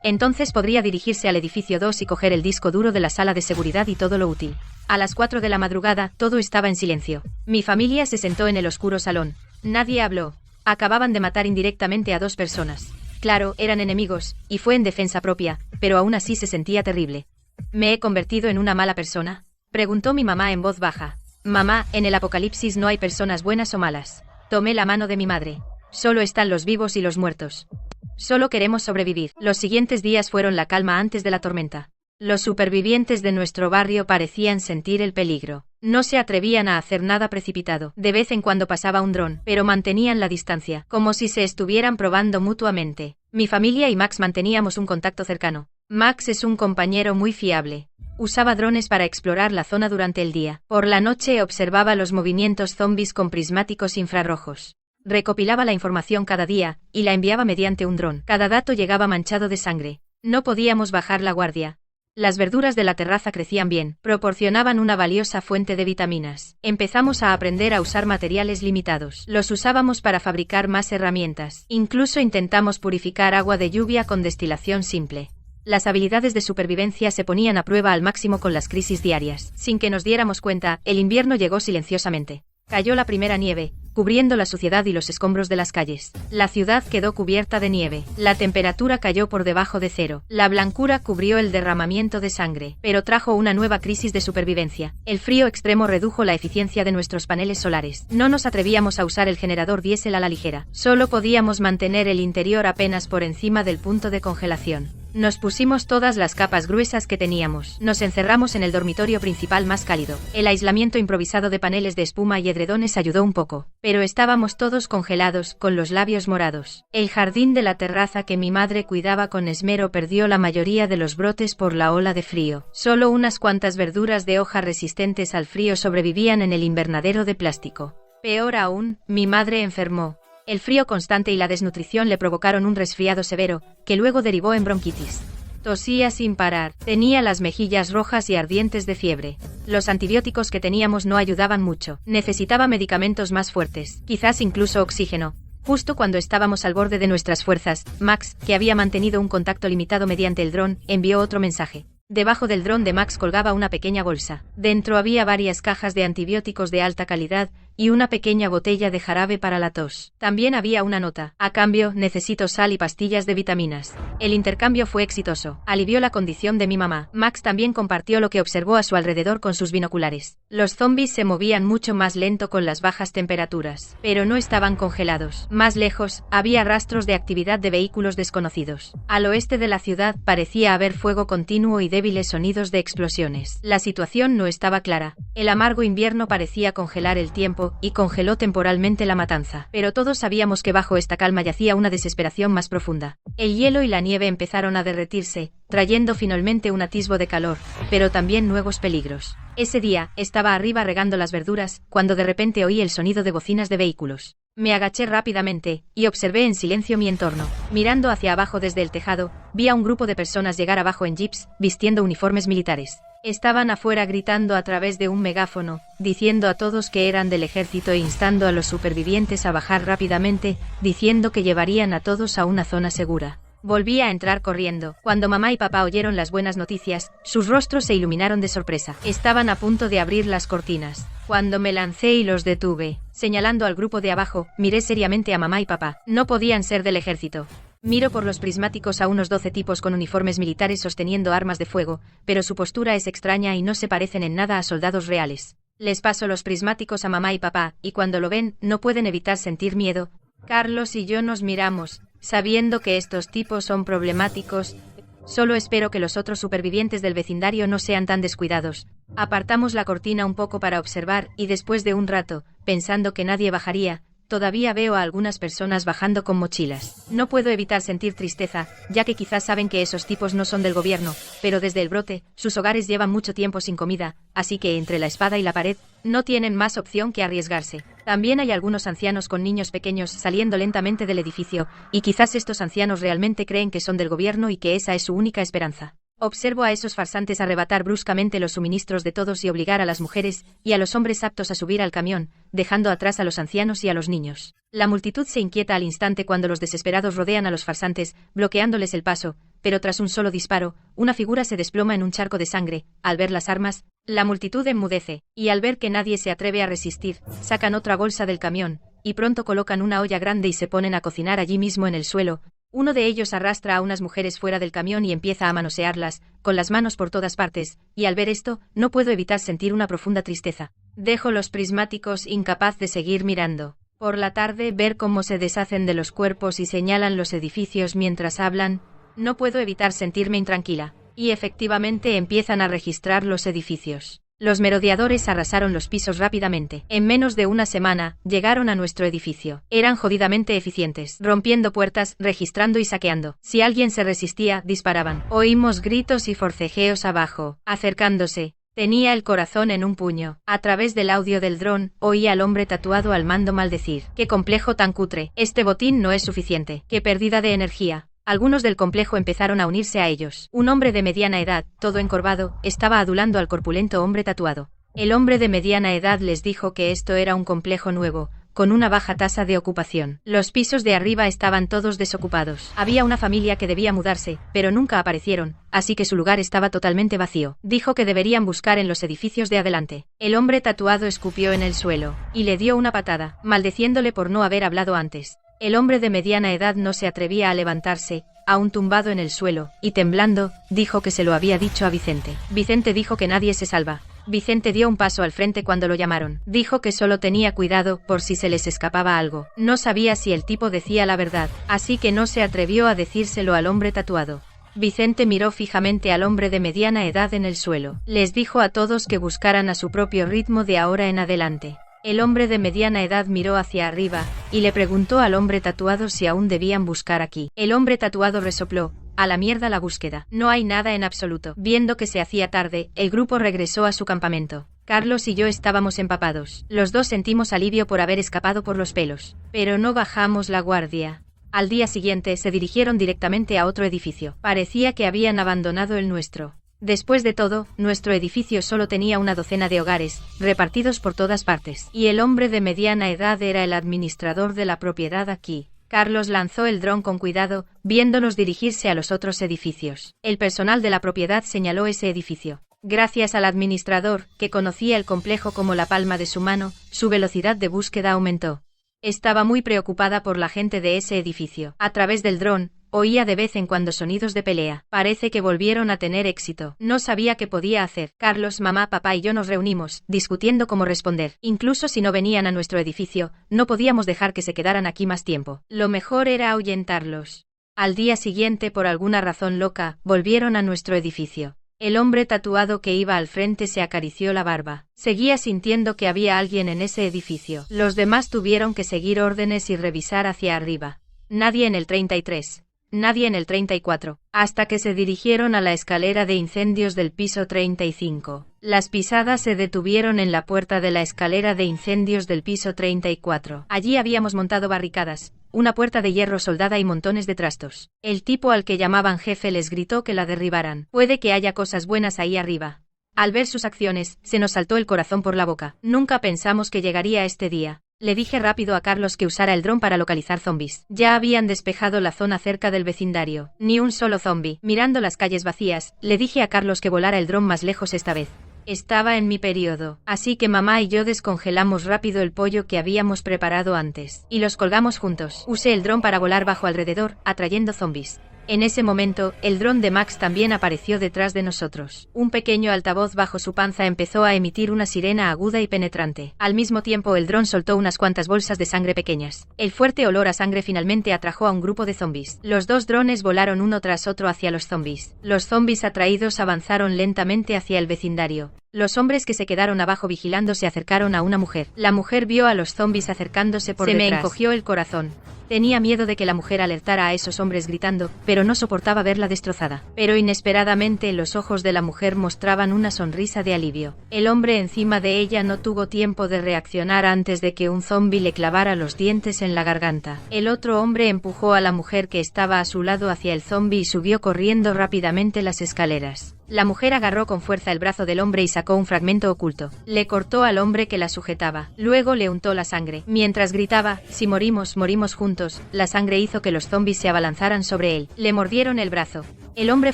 Entonces podría dirigirse al edificio 2 y coger el disco duro de la sala de seguridad y todo lo útil. A las 4 de la madrugada, todo estaba en silencio. Mi familia se sentó en el oscuro salón. Nadie habló. Acababan de matar indirectamente a 2 personas. Claro, eran enemigos, y fue en defensa propia, pero aún así se sentía terrible. ¿Me he convertido en una mala persona?, preguntó mi mamá en voz baja. Mamá, en el apocalipsis no hay personas buenas o malas. Tomé la mano de mi madre. Solo están los vivos y los muertos. Solo queremos sobrevivir. Los siguientes días fueron la calma antes de la tormenta. Los supervivientes de nuestro barrio parecían sentir el peligro. No se atrevían a hacer nada precipitado. De vez en cuando pasaba un dron, pero mantenían la distancia, como si se estuvieran probando mutuamente. Mi familia y Max manteníamos un contacto cercano. Max es un compañero muy fiable. Usaba drones para explorar la zona durante el día. Por la noche observaba los movimientos zombies con prismáticos infrarrojos. Recopilaba la información cada día, y la enviaba mediante un dron. Cada dato llegaba manchado de sangre. No podíamos bajar la guardia. Las verduras de la terraza crecían bien, proporcionaban una valiosa fuente de vitaminas. Empezamos a aprender a usar materiales limitados. Los usábamos para fabricar más herramientas. Incluso intentamos purificar agua de lluvia con destilación simple. Las habilidades de supervivencia se ponían a prueba al máximo con las crisis diarias. Sin que nos diéramos cuenta, el invierno llegó silenciosamente. Cayó la primera nieve, cubriendo la suciedad y los escombros de las calles. La ciudad quedó cubierta de nieve. La temperatura cayó por debajo de cero. La blancura cubrió el derramamiento de sangre, pero trajo una nueva crisis de supervivencia. El frío extremo redujo la eficiencia de nuestros paneles solares. No nos atrevíamos a usar el generador diésel a la ligera. Solo podíamos mantener el interior apenas por encima del punto de congelación. Nos pusimos todas las capas gruesas que teníamos. Nos encerramos en el dormitorio principal más cálido. El aislamiento improvisado de paneles de espuma y edredones ayudó un poco. Pero estábamos todos congelados, con los labios morados. El jardín de la terraza que mi madre cuidaba con esmero perdió la mayoría de los brotes por la ola de frío. Solo unas cuantas verduras de hoja resistentes al frío sobrevivían en el invernadero de plástico. Peor aún, mi madre enfermó. El frío constante y la desnutrición le provocaron un resfriado severo, que luego derivó en bronquitis. Tosía sin parar, tenía las mejillas rojas y ardientes de fiebre. Los antibióticos que teníamos no ayudaban mucho. Necesitaba medicamentos más fuertes, quizás incluso oxígeno. Justo cuando estábamos al borde de nuestras fuerzas, Max, que había mantenido un contacto limitado mediante el dron, envió otro mensaje. Debajo del dron de Max colgaba una pequeña bolsa. Dentro había varias cajas de antibióticos de alta calidad y una pequeña botella de jarabe para la tos. También había una nota. A cambio, necesito sal y pastillas de vitaminas. El intercambio fue exitoso. Alivió la condición de mi mamá. Max también compartió lo que observó a su alrededor con sus binoculares. Los zombies se movían mucho más lento con las bajas temperaturas, pero no estaban congelados. Más lejos, había rastros de actividad de vehículos desconocidos. Al oeste de la ciudad parecía haber fuego continuo y débiles sonidos de explosiones. La situación no estaba clara. El amargo invierno parecía congelar el tiempo y congeló temporalmente la matanza. Pero todos sabíamos que bajo esta calma yacía una desesperación más profunda. El hielo y la nieve empezaron a derretirse, trayendo finalmente un atisbo de calor, pero también nuevos peligros. Ese día, estaba arriba regando las verduras, cuando de repente oí el sonido de bocinas de vehículos. Me agaché rápidamente, y observé en silencio mi entorno. Mirando hacia abajo desde el tejado, vi a un grupo de personas llegar abajo en jeeps, vistiendo uniformes militares. Estaban afuera gritando a través de un megáfono, diciendo a todos que eran del ejército e instando a los supervivientes a bajar rápidamente, diciendo que llevarían a todos a una zona segura. Volví a entrar corriendo. Cuando mamá y papá oyeron las buenas noticias, sus rostros se iluminaron de sorpresa. Estaban a punto de abrir las cortinas. Cuando me lancé y los detuve, señalando al grupo de abajo, miré seriamente a mamá y papá. No podían ser del ejército. Miro por los prismáticos a unos 12 tipos con uniformes militares sosteniendo armas de fuego, pero su postura es extraña y no se parecen en nada a soldados reales. Les paso los prismáticos a mamá y papá, y cuando lo ven, no pueden evitar sentir miedo. Carlos y yo nos miramos, sabiendo que estos tipos son problemáticos. Solo espero que los otros supervivientes del vecindario no sean tan descuidados. Apartamos la cortina un poco para observar, y después de un rato, pensando que nadie bajaría, todavía veo a algunas personas bajando con mochilas. No puedo evitar sentir tristeza, ya que quizás saben que esos tipos no son del gobierno, pero desde el brote, sus hogares llevan mucho tiempo sin comida, así que entre la espada y la pared, no tienen más opción que arriesgarse. También hay algunos ancianos con niños pequeños saliendo lentamente del edificio, y quizás estos ancianos realmente creen que son del gobierno y que esa es su única esperanza. Observo a esos farsantes arrebatar bruscamente los suministros de todos y obligar a las mujeres y a los hombres aptos a subir al camión, dejando atrás a los ancianos y a los niños. La multitud se inquieta al instante cuando los desesperados rodean a los farsantes, bloqueándoles el paso, pero tras un solo disparo, una figura se desploma en un charco de sangre. Al ver las armas, la multitud enmudece, y al ver que nadie se atreve a resistir, sacan otra bolsa del camión, y pronto colocan una olla grande y se ponen a cocinar allí mismo en el suelo. Uno de ellos arrastra a unas mujeres fuera del camión y empieza a manosearlas, con las manos por todas partes, y al ver esto, no puedo evitar sentir una profunda tristeza. Dejo los prismáticos incapaz de seguir mirando. Por la tarde, ver cómo se deshacen de los cuerpos y señalan los edificios mientras hablan, no puedo evitar sentirme intranquila. Y efectivamente empiezan a registrar los edificios. Los merodeadores arrasaron los pisos rápidamente. En menos de una semana, llegaron a nuestro edificio. Eran jodidamente eficientes, rompiendo puertas, registrando y saqueando. Si alguien se resistía, disparaban. Oímos gritos y forcejeos abajo, acercándose. Tenía el corazón en un puño. A través del audio del dron, oí al hombre tatuado al mando maldecir. ¡Qué complejo tan cutre! Este botín no es suficiente. ¡Qué pérdida de energía! Algunos del complejo empezaron a unirse a ellos. Un hombre de mediana edad, todo encorvado, estaba adulando al corpulento hombre tatuado. El hombre de mediana edad les dijo que esto era un complejo nuevo, con una baja tasa de ocupación. Los pisos de arriba estaban todos desocupados. Había una familia que debía mudarse, pero nunca aparecieron, así que su lugar estaba totalmente vacío. Dijo que deberían buscar en los edificios de adelante. El hombre tatuado escupió en el suelo, y le dio una patada, maldeciéndole por no haber hablado antes. El hombre de mediana edad no se atrevía a levantarse, aún tumbado en el suelo, y temblando, dijo que se lo había dicho a Vicente. Vicente dijo que nadie se salva. Vicente dio un paso al frente cuando lo llamaron. Dijo que solo tenía cuidado por si se les escapaba algo. No sabía si el tipo decía la verdad, así que no se atrevió a decírselo al hombre tatuado. Vicente miró fijamente al hombre de mediana edad en el suelo. Les dijo a todos que buscaran a su propio ritmo de ahora en adelante. El hombre de mediana edad miró hacia arriba, y le preguntó al hombre tatuado si aún debían buscar aquí. El hombre tatuado resopló: a la mierda la búsqueda. No hay nada en absoluto. Viendo que se hacía tarde, el grupo regresó a su campamento. Carlos y yo estábamos empapados. Los dos sentimos alivio por haber escapado por los pelos. Pero no bajamos la guardia. Al día siguiente se dirigieron directamente a otro edificio. Parecía que habían abandonado el nuestro. Después de todo, nuestro edificio solo tenía una docena de hogares, repartidos por todas partes. Y el hombre de mediana edad era el administrador de la propiedad aquí. Carlos lanzó el dron con cuidado, viéndolos dirigirse a los otros edificios. El personal de la propiedad señaló ese edificio. Gracias al administrador, que conocía el complejo como la palma de su mano, su velocidad de búsqueda aumentó. Estaba muy preocupada por la gente de ese edificio. A través del dron, oía de vez en cuando sonidos de pelea. Parece que volvieron a tener éxito. No sabía qué podía hacer. Carlos, mamá, papá y yo nos reunimos, discutiendo cómo responder. Incluso si no venían a nuestro edificio, no podíamos dejar que se quedaran aquí más tiempo. Lo mejor era ahuyentarlos. Al día siguiente, por alguna razón loca, volvieron a nuestro edificio. El hombre tatuado que iba al frente se acarició la barba. Seguía sintiendo que había alguien en ese edificio. Los demás tuvieron que seguir órdenes y revisar hacia arriba. Nadie en el 33. Nadie en el 34, hasta que se dirigieron a la escalera de incendios del piso 35. Las pisadas se detuvieron en la puerta de la escalera de incendios del piso 34. Allí habíamos montado barricadas, una puerta de hierro soldada y montones de trastos. El tipo al que llamaban jefe les gritó que la derribaran. Puede que haya cosas buenas ahí arriba. Al ver sus acciones, se nos saltó el corazón por la boca. Nunca pensamos que llegaría este día. Le dije rápido a Carlos que usara el dron para localizar zombies. Ya habían despejado la zona cerca del vecindario. Ni un solo zombi. Mirando las calles vacías, le dije a Carlos que volara el dron más lejos esta vez. Estaba en mi periodo, así que mamá y yo descongelamos rápido el pollo que habíamos preparado antes, y los colgamos juntos. Usé el dron para volar bajo alrededor, atrayendo zombies. En ese momento, el dron de Max también apareció detrás de nosotros. Un pequeño altavoz bajo su panza empezó a emitir una sirena aguda y penetrante. Al mismo tiempo, el dron soltó unas cuantas bolsas de sangre pequeñas. El fuerte olor a sangre finalmente atrajo a un grupo de zombies. Los dos drones volaron uno tras otro hacia los zombies. Los zombies atraídos avanzaron lentamente hacia el vecindario. Los hombres que se quedaron abajo vigilando se acercaron a una mujer. La mujer vio a los zombies acercándose por detrás. Se me encogió el corazón. Tenía miedo de que la mujer alertara a esos hombres gritando, pero no soportaba verla destrozada. Pero inesperadamente los ojos de la mujer mostraban una sonrisa de alivio. El hombre encima de ella no tuvo tiempo de reaccionar antes de que un zombi le clavara los dientes en la garganta. El otro hombre empujó a la mujer que estaba a su lado hacia el zombi y subió corriendo rápidamente las escaleras. La mujer agarró con fuerza el brazo del hombre y sacó un fragmento oculto. Le cortó al hombre que la sujetaba. Luego le untó la sangre. Mientras gritaba, si morimos, morimos juntos, la sangre hizo que los zombies se abalanzaran sobre él. Le mordieron el brazo. El hombre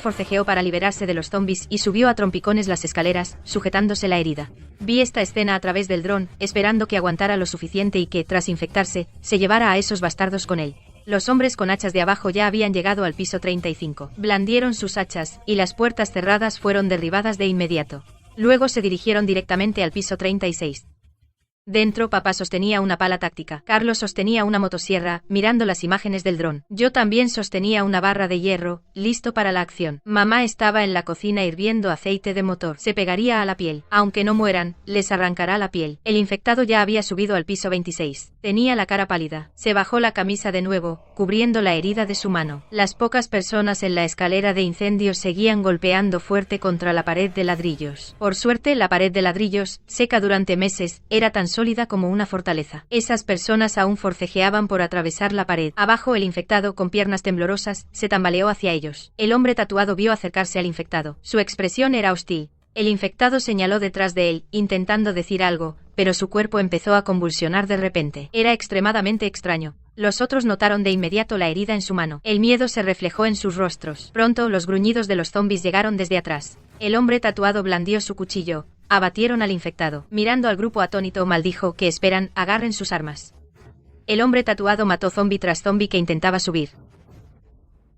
forcejeó para liberarse de los zombies y subió a trompicones las escaleras, sujetándose la herida. Vi esta escena a través del dron, esperando que aguantara lo suficiente y que, tras infectarse, se llevara a esos bastardos con él. Los hombres con hachas de abajo ya habían llegado al piso 35. Blandieron sus hachas, y las puertas cerradas fueron derribadas de inmediato. Luego se dirigieron directamente al piso 36. Dentro, papá sostenía una pala táctica. Carlos sostenía una motosierra, mirando las imágenes del dron. Yo también sostenía una barra de hierro, listo para la acción. Mamá estaba en la cocina hirviendo aceite de motor. Se pegaría a la piel. Aunque no mueran, les arrancará la piel. El infectado ya había subido al piso 26. Tenía la cara pálida. Se bajó la camisa de nuevo, cubriendo la herida de su mano. Las pocas personas en la escalera de incendios seguían golpeando fuerte contra la pared de ladrillos. Por suerte, la pared de ladrillos, seca durante meses, era tan sólida como una fortaleza. Esas personas aún forcejeaban por atravesar la pared. Abajo, el infectado, con piernas temblorosas, se tambaleó hacia ellos. El hombre tatuado vio acercarse al infectado. Su expresión era hostil. El infectado señaló detrás de él, intentando decir algo, pero su cuerpo empezó a convulsionar de repente. Era extremadamente extraño. Los otros notaron de inmediato la herida en su mano. El miedo se reflejó en sus rostros. Pronto los gruñidos de los zombies llegaron desde atrás. El hombre tatuado blandió su cuchillo. Abatieron al infectado. Mirando al grupo atónito, maldijo: ¿qué esperan? Agarren sus armas. El hombre tatuado mató zombie tras zombie que intentaba subir.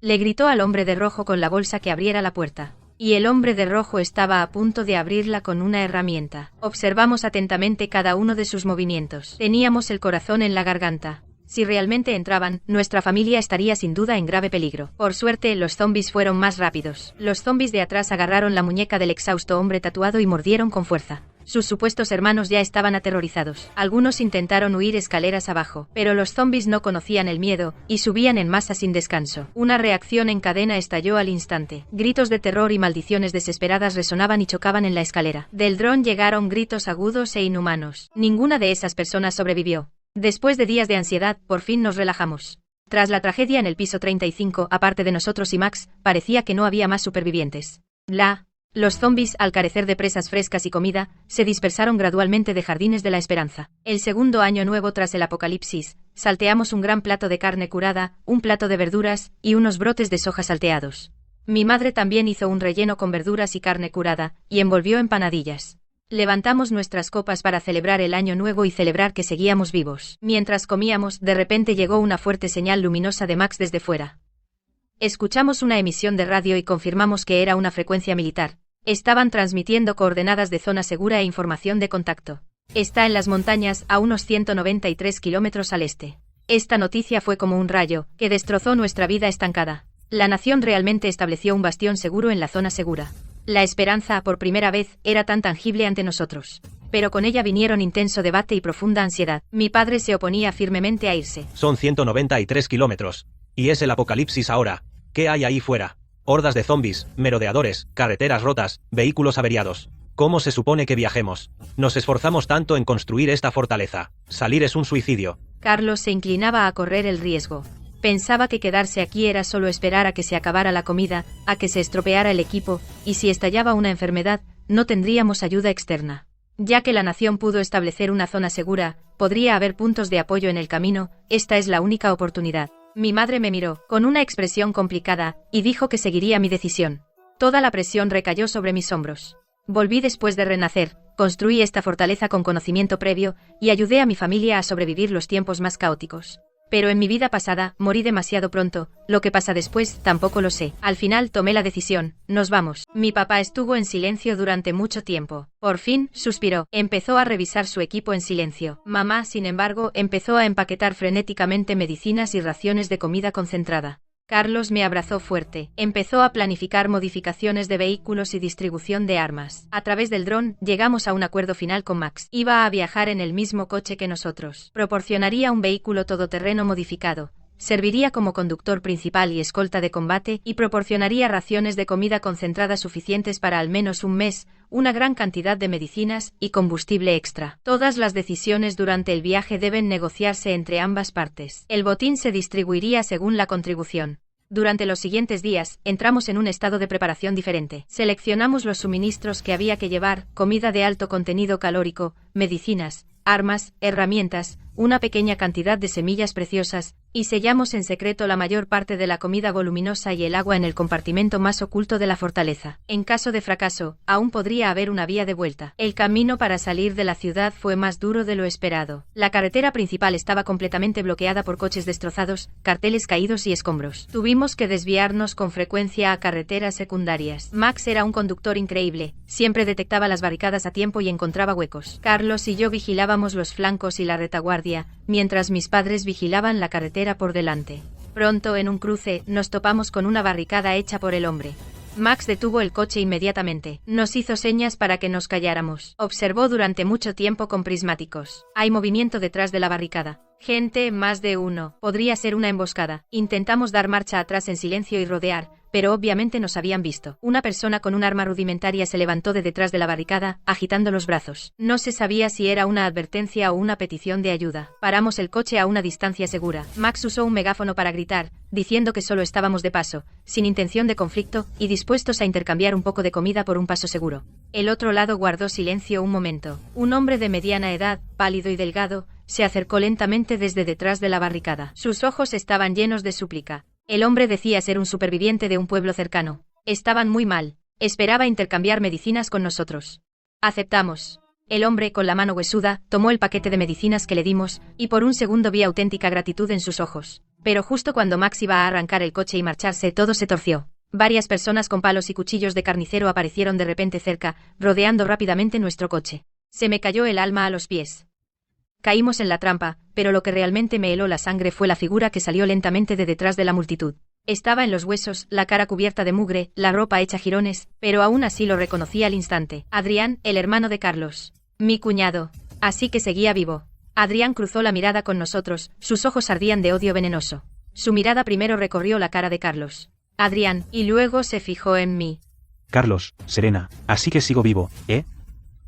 Le gritó al hombre de rojo con la bolsa que abriera la puerta. Y el hombre de rojo estaba a punto de abrirla con una herramienta. Observamos atentamente cada uno de sus movimientos. Teníamos el corazón en la garganta. Si realmente entraban, nuestra familia estaría sin duda en grave peligro. Por suerte, los zombies fueron más rápidos. Los zombies de atrás agarraron la muñeca del exhausto hombre tatuado y mordieron con fuerza. Sus supuestos hermanos ya estaban aterrorizados. Algunos intentaron huir escaleras abajo, pero los zombies no conocían el miedo, y subían en masa sin descanso. Una reacción en cadena estalló al instante. Gritos de terror y maldiciones desesperadas resonaban y chocaban en la escalera. Del dron llegaron gritos agudos e inhumanos. Ninguna de esas personas sobrevivió. Después de días de ansiedad, por fin nos relajamos. Tras la tragedia en el piso 35, aparte de nosotros y Max, parecía que no había más supervivientes. Los zombies, al carecer de presas frescas y comida, se dispersaron gradualmente de Jardines de la Esperanza. El segundo año nuevo tras el apocalipsis, salteamos un gran plato de carne curada, un plato de verduras, y unos brotes de soja salteados. Mi madre también hizo un relleno con verduras y carne curada, y envolvió empanadillas. Levantamos nuestras copas para celebrar el año nuevo y celebrar que seguíamos vivos. Mientras comíamos, de repente llegó una fuerte señal luminosa de Max desde fuera. Escuchamos una emisión de radio y confirmamos que era una frecuencia militar. Estaban transmitiendo coordenadas de zona segura e información de contacto. Está en las montañas, a unos 193 kilómetros al este. Esta noticia fue como un rayo, que destrozó nuestra vida estancada. La nación realmente estableció un bastión seguro en la zona segura. La esperanza, por primera vez, era tan tangible ante nosotros. Pero con ella vinieron intenso debate y profunda ansiedad. Mi padre se oponía firmemente a irse. Son 193 kilómetros. Y es el apocalipsis ahora. ¿Qué hay ahí fuera? Hordas de zombies, merodeadores, carreteras rotas, vehículos averiados. ¿Cómo se supone que viajemos? Nos esforzamos tanto en construir esta fortaleza. Salir es un suicidio. Carlos se inclinaba a correr el riesgo. Pensaba que quedarse aquí era solo esperar a que se acabara la comida, a que se estropeara el equipo, y si estallaba una enfermedad, no tendríamos ayuda externa. Ya que la nación pudo establecer una zona segura, podría haber puntos de apoyo en el camino, esta es la única oportunidad. Mi madre me miró, con una expresión complicada, y dijo que seguiría mi decisión. Toda la presión recayó sobre mis hombros. Volví después de renacer, construí esta fortaleza con conocimiento previo, y ayudé a mi familia a sobrevivir los tiempos más caóticos. Pero en mi vida pasada, morí demasiado pronto, lo que pasa después, tampoco lo sé. Al final tomé la decisión, nos vamos. Mi papá estuvo en silencio durante mucho tiempo. Por fin, suspiró. Empezó a revisar su equipo en silencio. Mamá, sin embargo, empezó a empaquetar frenéticamente medicinas y raciones de comida concentrada. Carlos me abrazó fuerte. Empezó a planificar modificaciones de vehículos y distribución de armas. A través del dron, llegamos a un acuerdo final con Max. Iba a viajar en el mismo coche que nosotros. Proporcionaría un vehículo todoterreno modificado. Serviría como conductor principal y escolta de combate, y proporcionaría raciones de comida concentrada suficientes para al menos un mes, una gran cantidad de medicinas y combustible extra. Todas las decisiones durante el viaje deben negociarse entre ambas partes. El botín se distribuiría según la contribución. Durante los siguientes días, entramos en un estado de preparación diferente. Seleccionamos los suministros que había que llevar, comida de alto contenido calórico, medicinas, armas, herramientas, una pequeña cantidad de semillas preciosas, y sellamos en secreto la mayor parte de la comida voluminosa y el agua en el compartimento más oculto de la fortaleza. En caso de fracaso, aún podría haber una vía de vuelta. El camino para salir de la ciudad fue más duro de lo esperado. La carretera principal estaba completamente bloqueada por coches destrozados, carteles caídos y escombros. Tuvimos que desviarnos con frecuencia a carreteras secundarias. Max era un conductor increíble, siempre detectaba las barricadas a tiempo y encontraba huecos. Carlos y yo vigilábamos los flancos y la retaguardia, mientras mis padres vigilaban la carretera por delante. Pronto, en un cruce, nos topamos con una barricada hecha por el hombre. Max detuvo el coche inmediatamente. Nos hizo señas para que nos calláramos. Observó durante mucho tiempo con prismáticos. Hay movimiento detrás de la barricada. Gente, más de uno. Podría ser una emboscada. Intentamos dar marcha atrás en silencio y rodear, pero obviamente nos habían visto. Una persona con un arma rudimentaria se levantó de detrás de la barricada, agitando los brazos. No se sabía si era una advertencia o una petición de ayuda. Paramos el coche a una distancia segura. Max usó un megáfono para gritar, diciendo que solo estábamos de paso, sin intención de conflicto, y dispuestos a intercambiar un poco de comida por un paso seguro. El otro lado guardó silencio un momento. Un hombre de mediana edad, pálido y delgado, se acercó lentamente desde detrás de la barricada. Sus ojos estaban llenos de súplica. El hombre decía ser un superviviente de un pueblo cercano. Estaban muy mal. Esperaba intercambiar medicinas con nosotros. Aceptamos. El hombre, con la mano huesuda, tomó el paquete de medicinas que le dimos, y por un segundo vi auténtica gratitud en sus ojos. Pero justo cuando Max iba a arrancar el coche y marcharse, todo se torció. Varias personas con palos y cuchillos de carnicero aparecieron de repente cerca, rodeando rápidamente nuestro coche. Se me cayó el alma a los pies. Caímos en la trampa, pero lo que realmente me heló la sangre fue la figura que salió lentamente de detrás de la multitud. Estaba en los huesos, la cara cubierta de mugre, la ropa hecha jirones, pero aún así lo reconocí al instante. Adrián, el hermano de Carlos. Mi cuñado. Así que seguía vivo. Adrián cruzó la mirada con nosotros, sus ojos ardían de odio venenoso. Su mirada primero recorrió la cara de Carlos. Adrián, y luego se fijó en mí. Carlos, Serena, así que sigo vivo, ¿eh?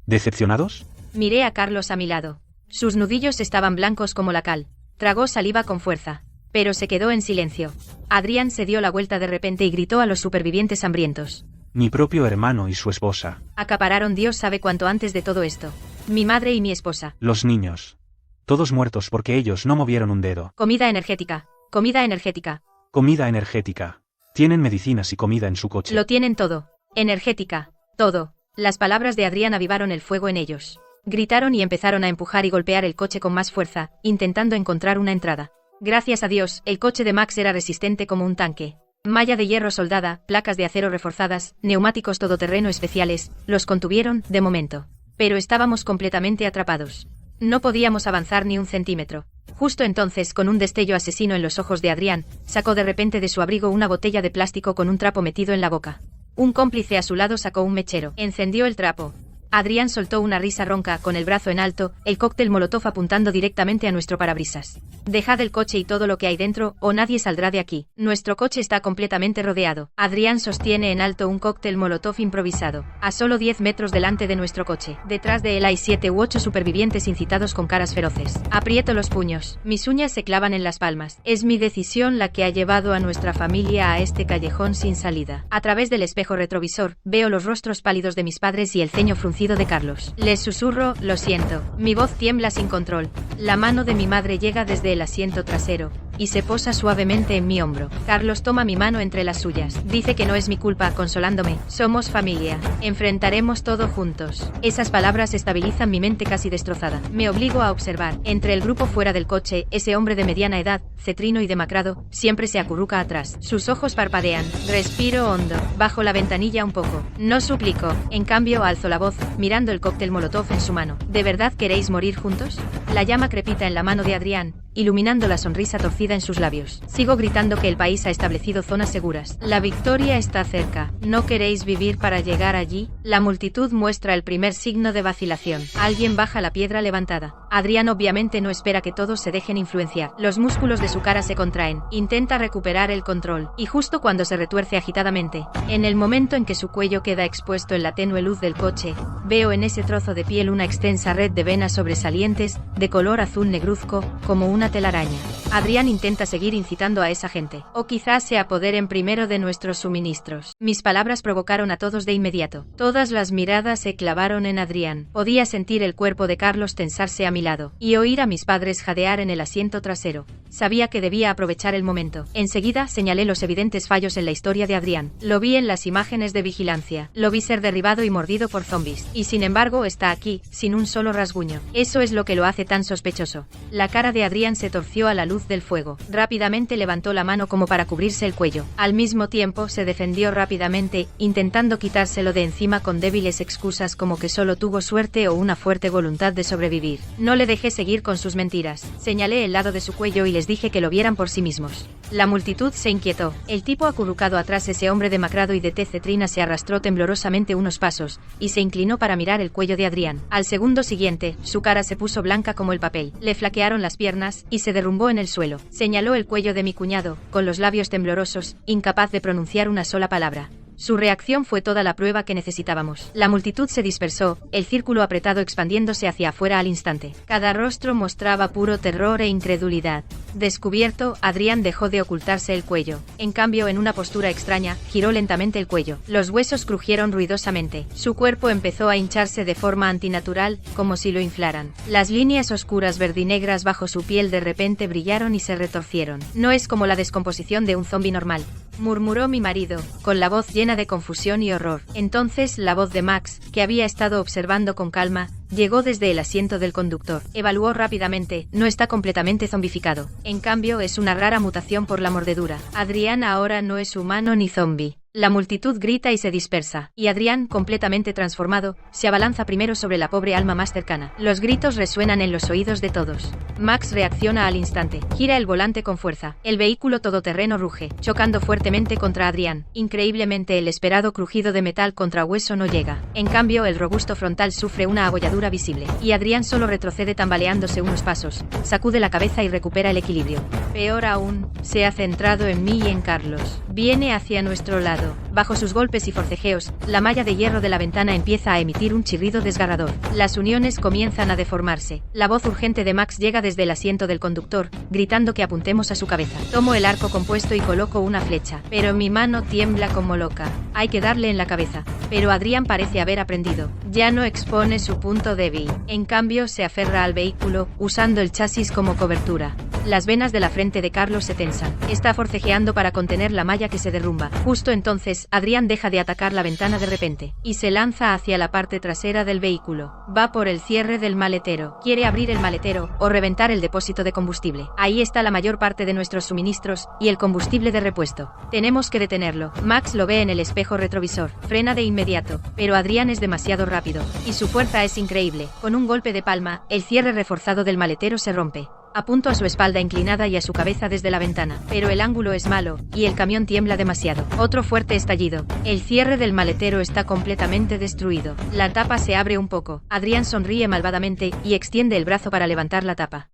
¿Decepcionados? Miré a Carlos a mi lado. Sus nudillos estaban blancos como la cal. Tragó saliva con fuerza. Pero se quedó en silencio. Adrián se dio la vuelta de repente y gritó a los supervivientes hambrientos. Mi propio hermano y su esposa. Acapararon Dios sabe cuánto antes de todo esto. Mi madre y mi esposa. Los niños. Todos muertos porque ellos no movieron un dedo. Comida energética. Comida energética. Comida energética. Tienen medicinas y comida en su coche. Lo tienen todo. Energética. Todo. Las palabras de Adrián avivaron el fuego en ellos. Gritaron y empezaron a empujar y golpear el coche con más fuerza, intentando encontrar una entrada. Gracias a Dios, el coche de Max era resistente como un tanque. Malla de hierro soldada, placas de acero reforzadas, neumáticos todoterreno especiales, los contuvieron, de momento. Pero estábamos completamente atrapados. No podíamos avanzar ni un centímetro. Justo entonces, con un destello asesino en los ojos de Adrián, sacó de repente de su abrigo una botella de plástico con un trapo metido en la boca. Un cómplice a su lado sacó un mechero. Encendió el trapo. Adrián soltó una risa ronca, con el brazo en alto, el cóctel molotov apuntando directamente a nuestro parabrisas. Dejad el coche y todo lo que hay dentro, o nadie saldrá de aquí. Nuestro coche está completamente rodeado. Adrián sostiene en alto un cóctel molotov improvisado, a solo 10 metros delante de nuestro coche. Detrás de él hay 7 u 8 supervivientes incitados con caras feroces. Aprieto los puños. Mis uñas se clavan en las palmas. Es mi decisión la que ha llevado a nuestra familia a este callejón sin salida. A través del espejo retrovisor, veo los rostros pálidos de mis padres y el ceño fruncido de Carlos. Les susurro, lo siento. Mi voz tiembla sin control. La mano de mi madre llega desde el asiento trasero y se posa suavemente en mi hombro. Carlos toma mi mano entre las suyas. Dice que no es mi culpa, consolándome. Somos familia. Enfrentaremos todo juntos. Esas palabras estabilizan mi mente casi destrozada. Me obligo a observar. Entre el grupo fuera del coche, ese hombre de mediana edad, cetrino y demacrado, siempre se acurruca atrás. Sus ojos parpadean. Respiro hondo. Bajo la ventanilla un poco. No suplico. En cambio, alzo la voz, mirando el cóctel molotov en su mano. ¿De verdad queréis morir juntos? La llama crepita en la mano de Adrián, iluminando la sonrisa torcida en sus labios. Sigo gritando que el país ha establecido zonas seguras. La victoria está cerca. ¿No queréis vivir para llegar allí? La multitud muestra el primer signo de vacilación. Alguien baja la piedra levantada. Adrián obviamente no espera que todos se dejen influenciar. Los músculos de su cara se contraen. Intenta recuperar el control. Y justo cuando se retuerce agitadamente, en el momento en que su cuello queda expuesto en la tenue luz del coche, veo en ese trozo de piel una extensa red de venas sobresalientes, de color azul negruzco, como una telaraña. Adrián intenta seguir incitando a esa gente. O quizás se apoderen primero de nuestros suministros. Mis palabras provocaron a todos de inmediato. Todas las miradas se clavaron en Adrián. Podía sentir el cuerpo de Carlos tensarse a mi lado, y oír a mis padres jadear en el asiento trasero. Sabía que debía aprovechar el momento. Enseguida señalé los evidentes fallos en la historia de Adrián. Lo vi en las imágenes de vigilancia. Lo vi ser derribado y mordido por zombies. Y sin embargo está aquí, sin un solo rasguño. Eso es lo que lo hace tan sospechoso. La cara de Adrián se torció a la luz del fuego. Rápidamente levantó la mano como para cubrirse el cuello. Al mismo tiempo se defendió rápidamente, intentando quitárselo de encima con débiles excusas como que solo tuvo suerte o una fuerte voluntad de sobrevivir. No le dejé seguir con sus mentiras. Señalé el lado de su cuello y les dije que lo vieran por sí mismos. La multitud se inquietó. El tipo acurrucado atrás, ese hombre demacrado y de tez cetrina, se arrastró temblorosamente unos pasos y se inclinó para mirar el cuello de Adrián. Al segundo siguiente, su cara se puso blanca como el papel. Le flaquearon las piernas y se derrumbó en el el suelo. Señaló el cuello de mi cuñado, con los labios temblorosos, incapaz de pronunciar una sola palabra. Su reacción fue toda la prueba que necesitábamos. La multitud se dispersó, el círculo apretado expandiéndose hacia afuera al instante. Cada rostro mostraba puro terror e incredulidad. Descubierto, Adrián dejó de ocultarse el cuello. En cambio, en una postura extraña, giró lentamente el cuello. Los huesos crujieron ruidosamente. Su cuerpo empezó a hincharse de forma antinatural, como si lo inflaran. Las líneas oscuras verdinegras bajo su piel de repente brillaron y se retorcieron. No es como la descomposición de un zombi normal, murmuró mi marido, con la voz llena de confusión y horror. Entonces la voz de Max, que había estado observando con calma, llegó desde el asiento del conductor. Evaluó rápidamente, no está completamente zombificado. En cambio, es una rara mutación por la mordedura. Adrián ahora no es humano ni zombi. La multitud grita y se dispersa, y Adrián, completamente transformado, se abalanza primero sobre la pobre alma más cercana. Los gritos resuenan en los oídos de todos. Max reacciona al instante, gira el volante con fuerza. El vehículo todoterreno ruge, chocando fuertemente contra Adrián. Increíblemente, el esperado crujido de metal contra hueso no llega. En cambio, el robusto frontal sufre una abolladura visible, y Adrián solo retrocede tambaleándose unos pasos, sacude la cabeza y recupera el equilibrio. Peor aún, se ha centrado en mí y en Carlos. Viene hacia nuestro lado. Bajo sus golpes y forcejeos, la malla de hierro de la ventana empieza a emitir un chirrido desgarrador. Las uniones comienzan a deformarse. La voz urgente de Max llega desde el asiento del conductor, gritando que apuntemos a su cabeza. Tomo el arco compuesto y coloco una flecha, pero mi mano tiembla como loca. Hay que darle en la cabeza. Pero Adrián parece haber aprendido. Ya no expone su punto débil. En cambio, se aferra al vehículo, usando el chasis como cobertura. Las venas de la frente de Carlos se tensan. Está forcejeando para contener la malla que se derrumba. Justo entonces, Adrián deja de atacar la ventana de repente, y se lanza hacia la parte trasera del vehículo. Va por el cierre del maletero. Quiere abrir el maletero, o reventar el depósito de combustible. Ahí está la mayor parte de nuestros suministros, y el combustible de repuesto. Tenemos que detenerlo. Max lo ve en el espejo retrovisor. Frena de inmediato, pero Adrián es demasiado rápido, y su fuerza es increíble. Con un golpe de palma, el cierre reforzado del maletero se rompe. Apunto a su espalda inclinada y a su cabeza desde la ventana, pero el ángulo es malo, y el camión tiembla demasiado. Otro fuerte estallido. El cierre del maletero está completamente destruido. La tapa se abre un poco. Adrián sonríe malvadamente, y extiende el brazo para levantar la tapa.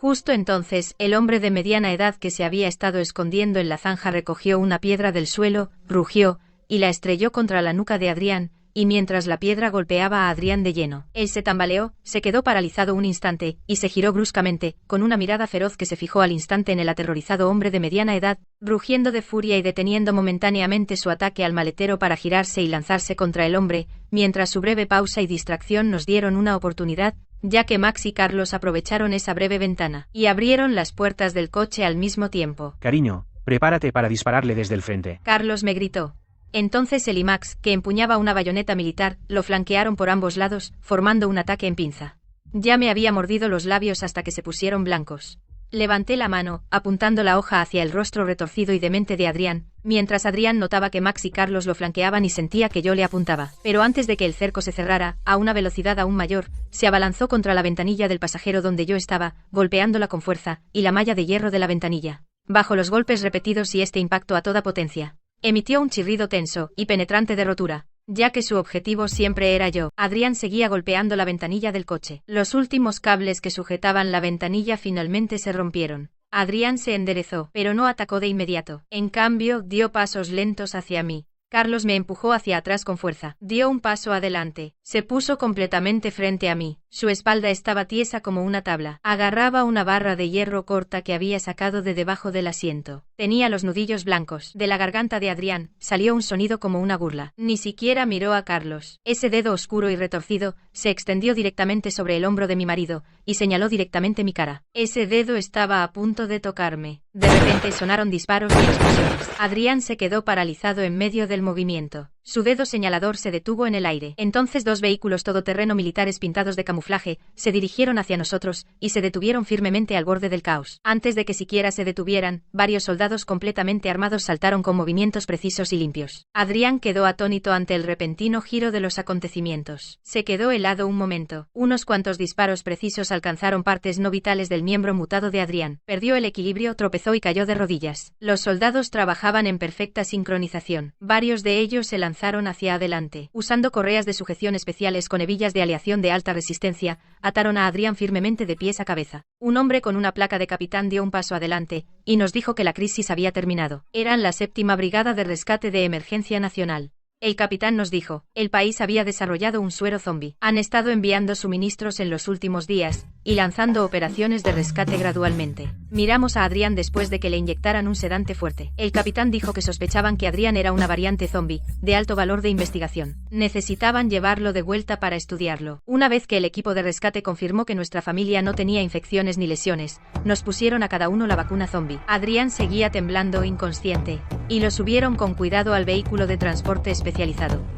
Justo entonces, el hombre de mediana edad que se había estado escondiendo en la zanja recogió una piedra del suelo, rugió, y la estrelló contra la nuca de Adrián, y mientras la piedra golpeaba a Adrián de lleno, él se tambaleó, se quedó paralizado un instante, y se giró bruscamente, con una mirada feroz que se fijó al instante en el aterrorizado hombre de mediana edad, rugiendo de furia y deteniendo momentáneamente su ataque al maletero para girarse y lanzarse contra el hombre, mientras su breve pausa y distracción nos dieron una oportunidad, ya que Max y Carlos aprovecharon esa breve ventana, y abrieron las puertas del coche al mismo tiempo. Cariño, prepárate para dispararle desde el frente. Carlos me gritó. Entonces él y Max, que empuñaba una bayoneta militar, lo flanquearon por ambos lados, formando un ataque en pinza. Ya me había mordido los labios hasta que se pusieron blancos. Levanté la mano, apuntando la hoja hacia el rostro retorcido y demente de Adrián, mientras Adrián notaba que Max y Carlos lo flanqueaban y sentía que yo le apuntaba. Pero antes de que el cerco se cerrara, a una velocidad aún mayor, se abalanzó contra la ventanilla del pasajero donde yo estaba, golpeándola con fuerza, y la malla de hierro de la ventanilla. Bajo los golpes repetidos y este impacto a toda potencia, emitió un chirrido tenso y penetrante de rotura, ya que su objetivo siempre era yo. Adrián seguía golpeando la ventanilla del coche. Los últimos cables que sujetaban la ventanilla finalmente se rompieron. Adrián se enderezó, pero no atacó de inmediato. En cambio, dio pasos lentos hacia mí. Carlos me empujó hacia atrás con fuerza. Dio un paso adelante. Se puso completamente frente a mí. Su espalda estaba tiesa como una tabla. Agarraba una barra de hierro corta que había sacado de debajo del asiento. Tenía los nudillos blancos. De la garganta de Adrián salió un sonido como una burla. Ni siquiera miró a Carlos. Ese dedo oscuro y retorcido se extendió directamente sobre el hombro de mi marido y señaló directamente mi cara. Ese dedo estaba a punto de tocarme. De repente sonaron disparos y explosiones. Adrián se quedó paralizado en medio del movimiento. Su dedo señalador se detuvo en el aire. Entonces dos vehículos todoterreno militares pintados de camuflaje se dirigieron hacia nosotros y se detuvieron firmemente al borde del caos. Antes de que siquiera se detuvieran, varios soldados completamente armados saltaron con movimientos precisos y limpios. Adrián quedó atónito ante el repentino giro de los acontecimientos. Se quedó helado un momento. Unos cuantos disparos precisos alcanzaron partes no vitales del miembro mutado de Adrián. Perdió el equilibrio, tropezó y cayó de rodillas. Los soldados trabajaban en perfecta sincronización. Varios de ellos se lanzaron lanzaron hacia adelante. Usando correas de sujeción especiales con hebillas de aleación de alta resistencia, ataron a Adrián firmemente de pies a cabeza. Un hombre con una placa de capitán dio un paso adelante, y nos dijo que la crisis había terminado. Eran la 7ª Brigada de Rescate de Emergencia Nacional. El capitán nos dijo, el país había desarrollado un suero zombie. Han estado enviando suministros en los últimos días, y lanzando operaciones de rescate gradualmente. Miramos a Adrián después de que le inyectaran un sedante fuerte. El capitán dijo que sospechaban que Adrián era una variante zombie, de alto valor de investigación. Necesitaban llevarlo de vuelta para estudiarlo. Una vez que el equipo de rescate confirmó que nuestra familia no tenía infecciones ni lesiones, nos pusieron a cada uno la vacuna zombie. Adrián seguía temblando inconsciente, y lo subieron con cuidado al vehículo de transporte especializado.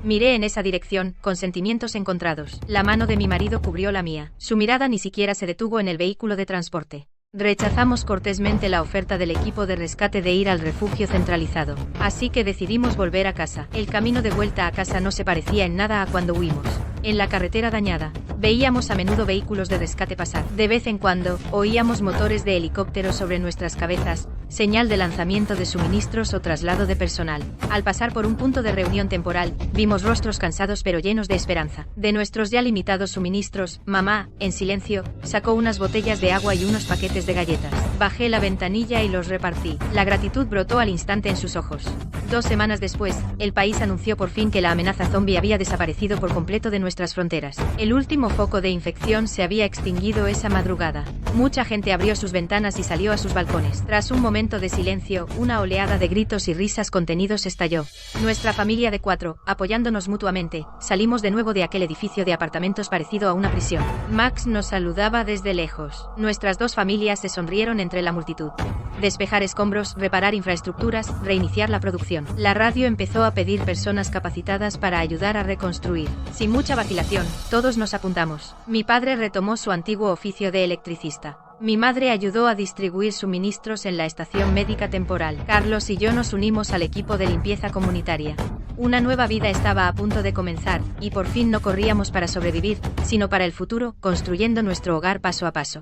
Miré en esa dirección, con sentimientos encontrados. La mano de mi marido cubrió la mía. Su mirada ni siquiera se detuvo en el vehículo de transporte. Rechazamos cortésmente la oferta del equipo de rescate de ir al refugio centralizado, así que decidimos volver a casa. El camino de vuelta a casa no se parecía en nada a cuando huimos. En la carretera dañada, veíamos a menudo vehículos de rescate pasar. De vez en cuando, oíamos motores de helicópteros sobre nuestras cabezas, señal de lanzamiento de suministros o traslado de personal. Al pasar por un punto de reunión temporal, vimos rostros cansados pero llenos de esperanza. De nuestros ya limitados suministros, mamá, en silencio, sacó unas botellas de agua y unos paquetes de galletas. Bajé la ventanilla y los repartí. La gratitud brotó al instante en sus ojos. 2 semanas después, el país anunció por fin que la amenaza zombie había desaparecido por completo de nuestras fronteras. El último foco de infección se había extinguido esa madrugada. Mucha gente abrió sus ventanas y salió a sus balcones. Tras un momento de silencio, una oleada de gritos y risas contenidos estalló. Nuestra familia de 4, apoyándonos mutuamente, salimos de nuevo de aquel edificio de apartamentos parecido a una prisión. Max nos saludaba desde lejos. Nuestras 2 familias se sonrieron entre la multitud. Despejar escombros, reparar infraestructuras, reiniciar la producción. La radio empezó a pedir personas capacitadas para ayudar a reconstruir. Sin mucha vacilación, todos nos apuntamos. Mi padre retomó su antiguo oficio de electricista. Mi madre ayudó a distribuir suministros en la estación médica temporal. Carlos y yo nos unimos al equipo de limpieza comunitaria. Una nueva vida estaba a punto de comenzar, y por fin no corríamos para sobrevivir, sino para el futuro, construyendo nuestro hogar paso a paso.